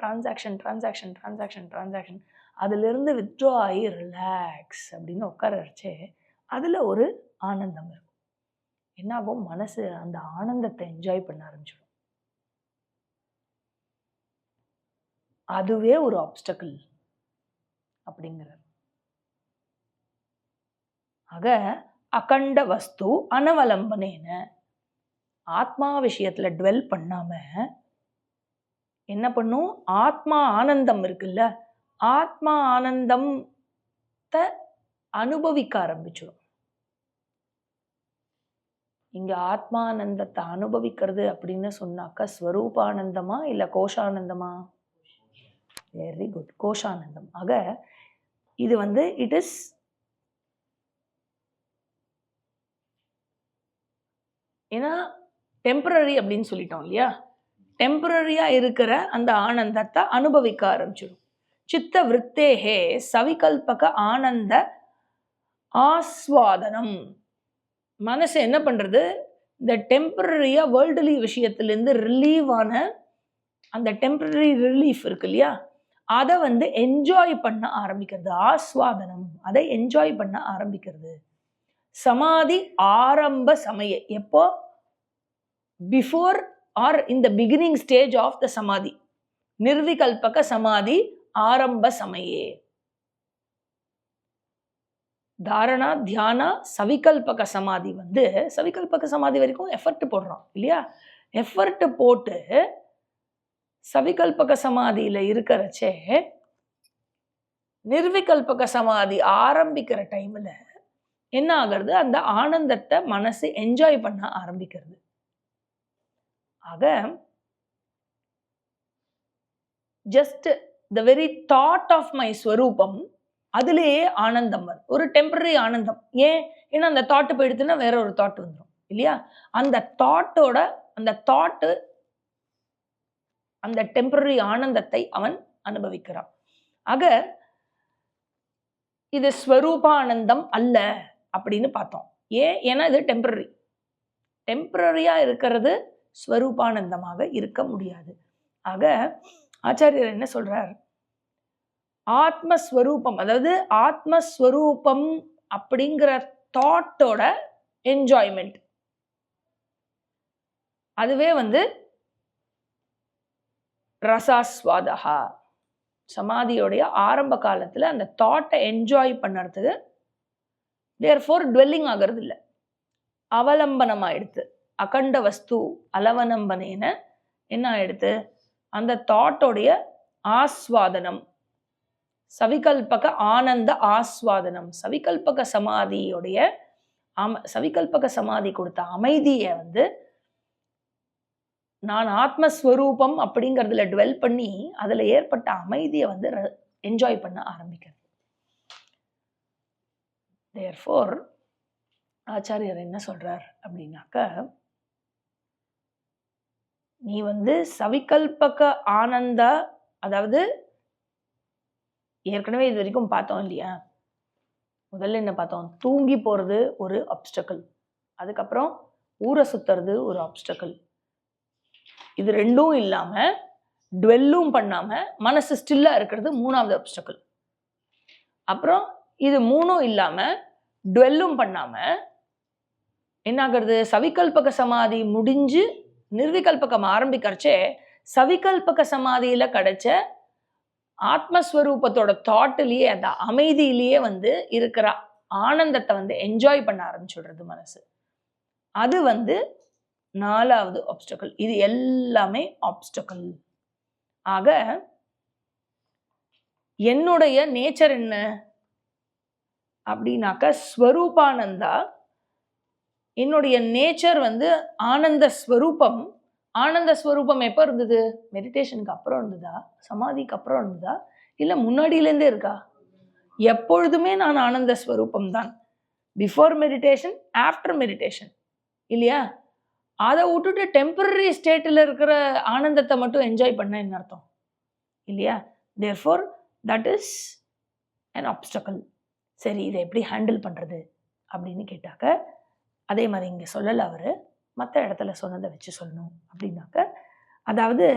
டிரான்சாக்ஷன் அதிலிருந்து வித்ட்ரா ஆகி ரிலாக்ஸ் அப்படின்னு உட்காரச்சே அதில் ஒரு ஆனந்தம் இருக்கும். என்னாகும்? மனசு அந்த ஆனந்தத்தை என்ஜாய் பண்ண ஆரம்பிச்சிடும். அதுவே ஒரு ஆப்ஸ்டக்கிள் அப்படிங்கிறார். ஆக அகண்ட வஸ்து அனவலம்பனேன ஆத்மா விஷயத்துல டுவெல் பண்ணாம என்ன பண்ணும்? ஆத்மா ஆனந்தம் இருக்குல்ல, ஆத்மா ஆனந்தத்தை அனுபவிக்க ஆரம்பிச்சிடும். இங்க ஆத்மானந்தத்தை அனுபவிக்கிறது அப்படின்னு சொன்னாக்கா ஸ்வரூபானந்தமா இல்ல கோஷானந்தமா? Very good, கோஷானந்தம். ஆக இது வந்து இட் இஸ் ஏன்னா டெம்பரரி அப்படின்னு சொல்லிட்டோம் இல்லையா? டெம்பரரியா இருக்கிற அந்த ஆனந்தத்தை அனுபவிக்க ஆரம்பிச்சிடும். சித்த விருத்தேகே சவிகல்பக ஆனந்த ஆஸ்வாதனம். மனசு என்ன பண்றது? இந்த டெம்பரரியா வேர்ல்டுலி விஷயத்திலேருந்து ரிலீவ் ஆன அந்த டெம்பரரி ரிலீஃப் இருக்கு இல்லையா, அதை வந்து என்ஜாய் பண்ண ஆரம்பிக்கிறது. ஆஸ்வாதனம், அதை என்ஜாய் பண்ண ஆரம்பிக்கிறது. சமாதி ஆரம்ப சமய, எப்போ? Before or in the beginning stage of the samadhi. நிர்விகல்பக சமாதி ஆரம்ப சமயே. தாரணா தியானா சவிகல்பக சமாதி வந்து சவிகல்பக சமாதி வரைக்கும் எஃபர்ட் போடுறோம் இல்லையா? எஃபர்ட் போட்டு சவிகல்பக சமாதியில இருக்கிறச்சே நிர்விகல்பக சமாதி ஆரம்பிக்கிற டைம்ல என்ன ஆகிறது? அந்த ஆனந்தத்தை மனசு என்ஜாய் பண்ண ஆரம்பிக்கிறது. ஆக just the very thought of my swarupam, அதுலேயே ஆனந்தம் வரும். ஒரு டெம்பரரி ஆனந்தம். ஏன்? ஏன்னா அந்த தாட்டு போயிடுச்சுன்னா வேற ஒரு தாட் வந்துடும் இல்லையா? அந்த தாட்டோட அந்த தாட்டு அந்த டெம்பரரி ஆனந்தத்தை அவன் அனுபவிக்கிறான். ஆக இது ஸ்வரூபானந்தம் அல்ல அப்படின்னு பார்த்தோம். ஏன்? ஏன்னா இது டெம்பரரியா இருக்கிறது ஸ்வரூபானந்தமாக இருக்க முடியாது. ஆக ஆச்சாரியர் என்ன சொல்றார்? ஆத்மஸ்வரூபம், அதாவது ஆத்மஸ்வரூபம் அப்படிங்கிற தாட்டோட என்ஜாய்மெண்ட், அதுவே வந்து ரசாஸ்வாதா. சமாதியோடைய ஆரம்ப காலத்துல அந்த தாட்டை என்ஜாய் பண்ணுறதுக்கு தேர்ஃபோர் டுவெல்லிங் ஆகிறது இல்லை, அவலம்பனம் ஆயிடுது. அகண்ட வஸ்து அலவனம்பனேன என்ன ஆயிடுது, அந்த தாட்டோடைய ஆஸ்வாதனம், சவிகல்பக ஆனந்த ஆஸ்வாதனம், சவிகல்பக சமாதியோடைய சவிகல்பக சமாதி கொடுத்த அமைதியை வந்து நான் ஆத்மஸ்வரூபம் அப்படிங்கிறதுல டுவெல் பண்ணி அதுல ஏற்பட்ட அமைதியை வந்து என்ஜாய் பண்ண ஆரம்பிக்கிறது. தேர்ஃபோர் ஆச்சாரியர் என்ன சொல்றார் அப்படின்னாக்க, நீ வந்து சவிகல்பக ஆனந்த, அதாவது ஏற்கனவே இது வரைக்கும் பார்த்தோம் இல்லையா, முதல்ல என்ன பார்த்தோம், தூங்கி போறது ஒரு ஆப்ஸ்டக்கிள், அதுக்கப்புறம் ஊரை சுத்துறது ஒரு ஆப்ஸ்டக்கிள், இது ரெண்டும் இல்லாம டுவெல்லும் பண்ணாம மனசு ஸ்டில்லா இருக்கிறது மூணாவது ஆப்ஸ்டக்கிள். அப்புறம் இது மூணும் இல்லாம டுவெல்லும் பண்ணாம என்ன ஆகிறது, சவிகல்பக சமாதி முடிஞ்சு நிர்விகல்பகம் ஆரம்பிக்கிறச்சே சவிகல்பக சமாதியில கிடைச்ச ஆத்மஸ்வரூபத்தோட தாட்டிலேயே அந்த அமைதியிலேயே வந்து இருக்கிற ஆனந்தத்தை வந்து என்ஜாய் பண்ண ஆரம்பிச்சுடுறது மனசு. அது வந்து நாலாவது ஆப்ஸ்டக்கிள். இது எல்லாமே ஆப்ஸ்டக்கிள். ஆக என்னுடைய நேச்சர் என்ன அப்படின்னாக்க ஸ்வரூபானந்தா, என்னுடைய நேச்சர் வந்து ஆனந்த ஸ்வரூபம். ஆனந்த ஸ்வரூபம் எப்போ இருந்தது, மெடிடேஷனுக்கு அப்புறம் இருந்ததா, சமாதிக்கு அப்புறம் இருந்ததா, இல்லை முன்னாடியிலேருந்தே இருக்கா? எப்பொழுதுமே நான் ஆனந்த ஸ்வரூபம் தான், பிஃபோர் மெடிடேஷன் ஆஃப்டர் மெடிடேஷன், இல்லையா? அதை விட்டுட்டு டெம்பரரி ஸ்டேட்டில் இருக்கிற ஆனந்தத்தை மட்டும் என்ஜாய் பண்ண என்ன அர்த்தம், இல்லையா? Therefore that is an obstacle. சரி, இதை எப்படி ஹேண்டில் பண்ணுறது அப்படின்னு கேட்டாக்க, அதே மாதிரி இங்கே சொல்லலை அவர், மற்ற இடத்துல சொன்னதை வச்சு சொல்லணும் அப்படின்னாக்க, அதாவது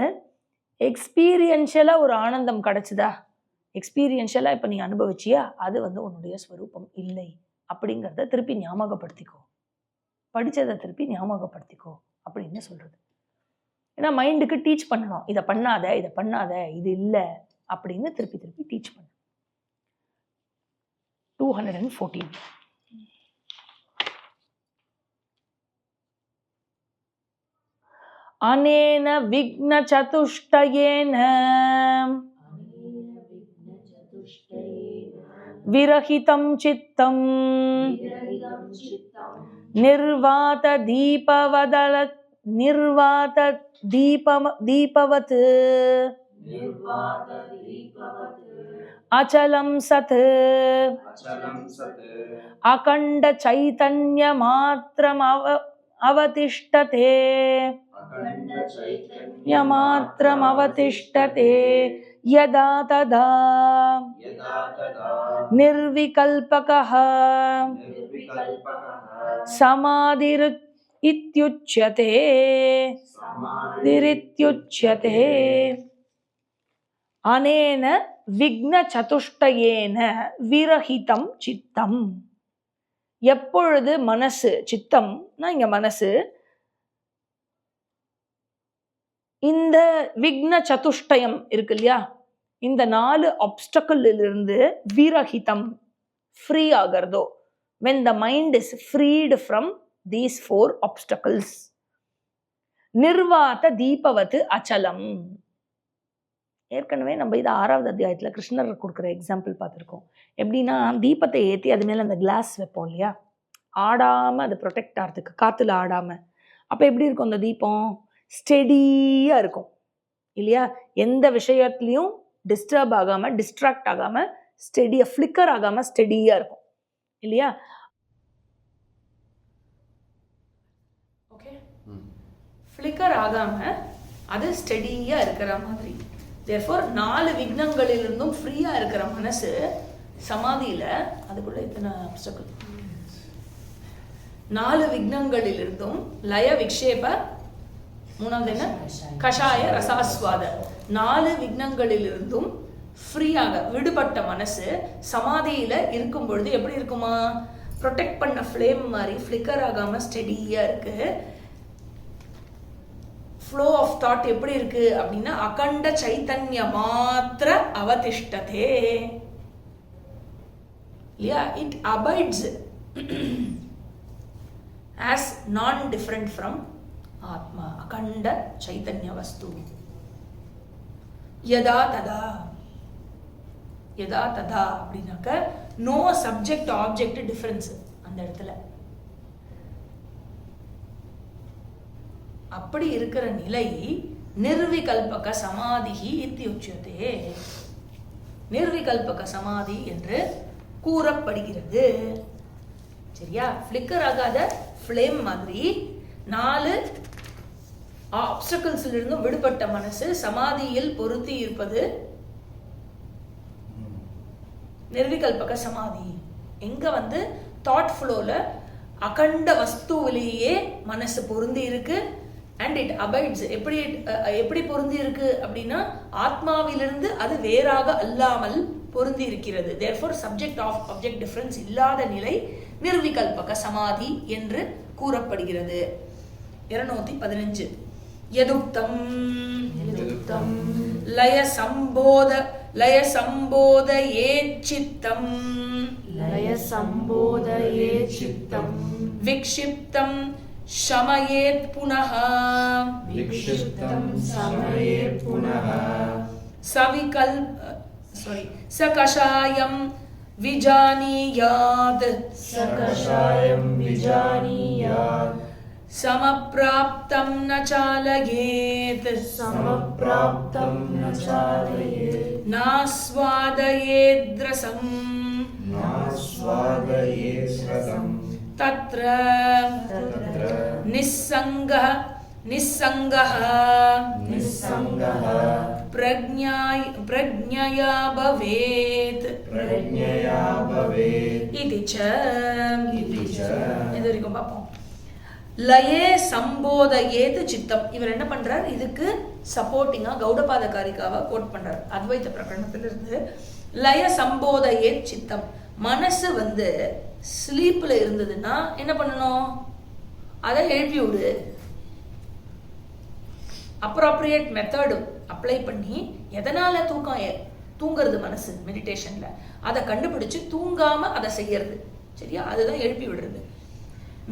எக்ஸ்பீரியன்ஷியலாக ஒரு ஆனந்தம் கிடச்சிதா, எக்ஸ்பீரியன்ஷியலாக இப்போ நீ அனுபவிச்சியா, அது வந்து உன்னுடைய ஸ்வரூபம் இல்லை அப்படிங்கிறத திருப்பி ஞாபகப்படுத்திக்கோ, படித்ததை திருப்பி ஞாபகப்படுத்திக்கோ அப்படின்னு சொல்கிறது. ஏன்னா மைண்டுக்கு டீச் பண்ணணும், இதை பண்ணாத இதை பண்ணாத, இது இல்லை அப்படின்னு திருப்பி திருப்பி டீச் பண்ணணும். 214 அனேன விக்ன சதுஷ்டயேன விரஹிதம் சித்தம் நிர்வாத தீபவதல நிர்வாத தீபவத் அச்சலம் சத் அகண்ட சைதன்ய மாத்ரம் அவதிஷ்டதே மாத்ரம் அவதிஷ்டதே யதா ததா நிர்விகல்பகः சமாதிர் இத்யுச்யதே திரித்யுச்யதே. அனேன விக்ன சதுஷ்டயேன விரஹிதம் சித்தம். எப்பொழுது மனசு, சித்தம்னா இங்க மனசு, இந்த விக்ன சதுஷ்டயம் இருக்கு இல்லையா, இந்த 4 ஆப்ஸ்டக்கிளிலிருந்து விரஹிதம் ஃப்ரீ ஆகிறதோ, when the mind is freed from these 4 obstacles, நிர்வாத தீபவத் அச்சலம். ஏற்கனவே நம்ம இது 6வது அத்தியாயத்தில் கிருஷ்ணர் கொடுக்குற எக்ஸாம்பிள் பார்த்துருக்கோம். எப்படின்னா, தீபத்தை ஏற்றி அது மேலே அந்த கிளாஸ் வைப்போம் இல்லையா, ஆடாமல் அது ப்ரொடெக்ட் ஆகிறதுக்கு, காற்றுல ஆடாமல். அப்போ எப்படி இருக்கும் அந்த தீபம், ஸ்டெடியாக இருக்கும் இல்லையா, எந்த விஷயத்துலையும் டிஸ்டர்ப் ஆகாமல் டிஸ்ட்ராக்ட் ஆகாமல் ஸ்டெடியாக, ஃப்ளிக்கர் ஆகாமல் ஸ்டெடியாக இருக்கும் இல்லையா. ஓகே, ஃப்ளிக்கர் ஆகாமல் அது ஸ்டெடியாக இருக்கிற மாதிரி. தேர்ஃபோர் 4 விக்னங்களிலிருந்தும் ஃப்ரீயாக இருக்கிற மனசு சமாதியில், அதுக்குள்ள இத்தனை அப்ஸ்டக்கிள், 4 விக்னங்களிலிருந்தும் லய விக்ஷேப, மூணாவது என்ன, கஷாய ரசாஸ்வாத, 4 விக்னங்களிலிருந்தும் ஃப்ரீயாக விடுபட்ட மனசு சமாதியில் இருக்கும் பொழுது எப்படி இருக்குமா, ப்ரொடெக்ட் பண்ண ஃப்ளேம் மாதிரி ஃப்ளிக்கர் ஆகாமல் ஸ்டெடியாக இருக்குது. ஃப்ளோ ஆஃப் தாட் எப்படி இருக்கு அப்படின்னா, அகண்ட சைத்தன்ய மாத்திர அவதிஷ்டதே இல்லையா, it abides as non different from ஆத்மா அகண்ட சைத்தன்ய வஸ்து. யதா ததா, யதா ததா அப்படின்னாக்க நோ சப்ஜெக்ட் ஆப்ஜெக்ட் டிஃபரன்ஸ் அந்த இடத்துல. அப்படி இருக்கிற நிலை நிர்விகல்பக சமாதிஹி இத்யுச்யதே, நிர்விகல்பக சமாதி என்று கூறப்படுகிறது. சரியா? ஃபிளிக்கர் ஆகாத ஃப்ளேம் மாதிரி 4 ஆப்ஸ்டக்கிள்ஸ்ல இருந்தும் விடுபட்ட மனசு சமாதியில் பொருத்தி இருப்பது நிர்விகல்பக சமாதி. எங்க வந்து தாட் ஃப்ளோல அகண்ட வஸ்துவிலேயே மனசு பொருந்தி இருக்கு. And it abides. எப்படி பொருந்தி இருக்கு அப்படின்னா ஆத்மாவிலிருந்து அது வேறாக அல்லாமல் பொருந்தி இருக்கிறது. Therefore subject of object difference இல்லாத நிலை நிர்விகல்பக சமாதி என்று கூறப்படுகிறது. 215 யதுக்தம் லய சம்போத ஏச்சித்தம் விக்ஷிப்தம் ஷமயேத் புனஹ சகஷாயம் விஜானியாத் சமப்ராப்தம் ந சாலயேத் நாஸ்வாதயேத் ரசம் தத்ர நிஸ்ஸங்கः பிரஜ்ஞயா பவேத் இது வரைக்கும் பார்ப்போம். லயே சம்போதயேத் சித்தம். இவர் என்ன பண்றார்? இதுக்கு சப்போர்ட்டிங்கா கௌடபாத காரிகாவை கோட் பண்றார் அத்வைத பிரகரணத்திலிருந்து. லய சம்போதயேத் சித்தம். மனசு வந்து ஸ்லீப்ல இருந்ததுன்னா என்ன பண்ணணும்? அதை எழுப்பி விடு. அப்ராப்ரியேட் மெத்தடு அப்ளை பண்ணி எதனால தூங்குறது மனசு மெடிடேஷன்ல அதை கண்டுபிடிச்சு தூங்காம அதை செய்யறது. சரியா? அதுதான் எழுப்பி விடுறது.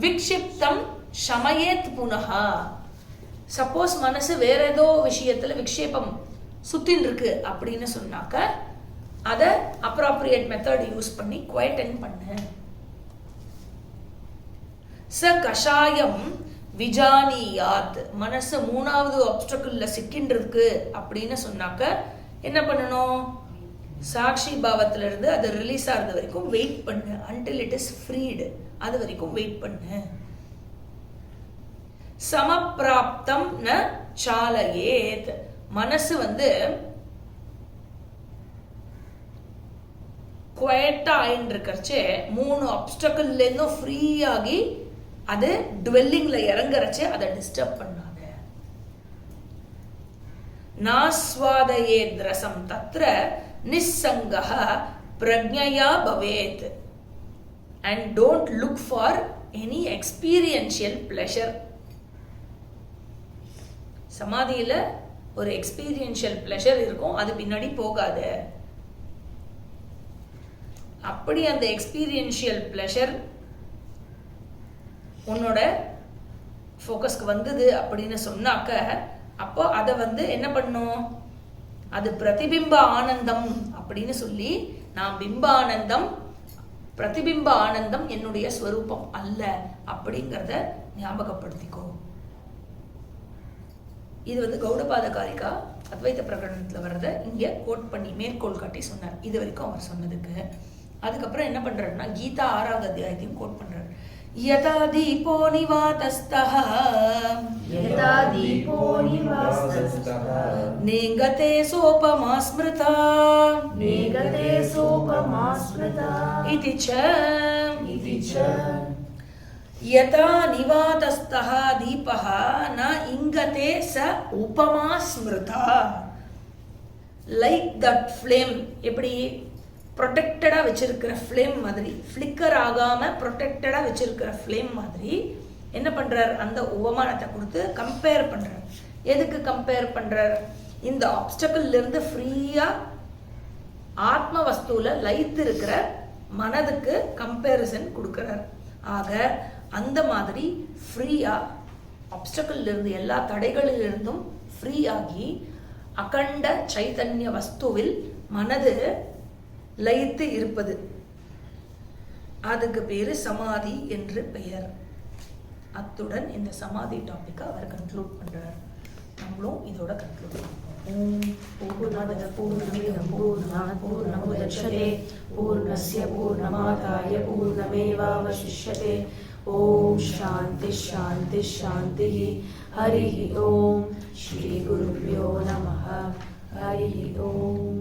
விக்ஷிப்தம் ஷமயேத் புனஹா. சப்போஸ் மனசு வேற ஏதோ விஷயத்துல விக்ஷேபம் சுத்தின் இருக்கு அப்படின்னு சொன்னாக்க அதை அப்ராப்ரியேட் மெத்தட் யூஸ் பண்ணி குவைட்டன் பண்ணு. ச கஷாயம் விஜானியாத். மனசு 3வது ஆப்ஸ்டக்கிள்ல சிக்கின்றிருக்கு அப்படின்னு சொன்னாக்க என்ன பண்ணணும்? சாட்சி பாவத்துல இருந்து அது ரிலீஸ் ஆகிறது வரைக்கும் வெயிட் பண்ணு. until it is freed, அது வரைக்கும் வெயிட் பண்ணு. சமப்பிராப்தம் ந சாலயேத். மனசு வந்து குவைட்டா ஆயின்னு இருக்கறச்சே 3 ஆப்ஸ்டக்கிள்ல இருந்தும் ஃப்ரீ ஆகி அது டுவெல்லிங்ல இறங்குறச்சே அதை டிஸ்டர்ப் பண்ணாத. நாஸ்வாதயேத் ரசம் தத்ர நிஸ்ஸங்கஹ பிரஜ்ஞயா பவேத். and don't look for any experiential pleasure. சமாதியில ஒரு எக்ஸ்பீரியன்ஷியல் பிளஷர் இருக்கும், அது பின்னாடி போகாத. அப்படி அந்த எக்ஸ்பீரியன்ஷியல் பிளஷர் உன்னோட ஃபோக்கஸ்க்கு வந்தது அப்படின்னு சொன்னாக்க அப்போ அதை வந்து என்ன பண்ணும்? அது பிரதிபிம்ப ஆனந்தம் அப்படின்னு சொல்லி, நான் பிம்ப ஆனந்தம் பிரதிபிம்ப ஆனந்தம் என்னுடைய ஸ்வரூபம் அல்ல அப்படிங்கிறத ஞாபகப்படுத்திக்கோ. இது வந்து கௌடபாத காரிகா அத்வைத பிரகடனத்தில் வர்றத இங்கே கோட் பண்ணி மேற்கோள் காட்டி சொன்னார். இது வரைக்கும் அவர் சொன்னதுக்கு அதுக்கப்புறம் என்ன பண்றாருன்னா கீதா 6வது அத்தியாயத்தையும் கோட் பண்றாரு. யதா தீபோ நிவாதஸ்தஹ நேங்கதே சோபமா ஸ்மிருதா இதி ச யதா நிவாதஸ்தஹ தீபஹ ந இங்கதே ச உபமா ஸ்மிருதா. லைக் தட் ஃப்ளேம், எப்படி ப்ரொடெக்டடா வச்சிருக்கிற ஃப்ளேம் மாதிரி, ஃப்ளிக்கர் ஆகாம ப்ரொடெக்டடா வச்சிருக்கிற ஃப்ளேம் மாதிரி என்ன பண்றார்? அந்த உபமானத்தை கொடுத்து கம்பேர் பண்றார். எதுக்கு கம்பேர் பண்றார்? இந்த ஆப்ஸ்டக்கிள்ல இருந்து ஃப்ரீயா ஆத்ம வஸ்துல லைத்து இருக்கிற மனதுக்கு கம்பேரிசன் கொடுக்கிறார். ஆக அந்த மாதிரி ஃப்ரீயா ஆப்ஸ்டக்கிளிலிருந்து எல்லா தடைகளிலிருந்தும் ஃப்ரீ ஆகி அகண்ட சைதன்ய வஸ்துவில் மனது லயித்து இருப்பது. அதுக்கு பேரு சமாதி என்று பெயர். அத்துடன் இந்த சமாதி டாபிக்கை அவர் கன்க்ளூட் பண்றார். நம்மளும் இதோட கன்க்ளூட் பண்ணுவோம். ஓம் பூர்ணமத பூர்ணமிதம் பூர்ணாத் பூர்ணமுதச்யதே பூர்ணஸ்ய பூர்ணமாதாய பூர்ணமேவாவசிஷ்யதே. ஓம் சாந்தி சாந்தி சாந்தி. ஹரி ஓம். ஸ்ரீ குருப்யோ நமः. ஹரி ஓம்.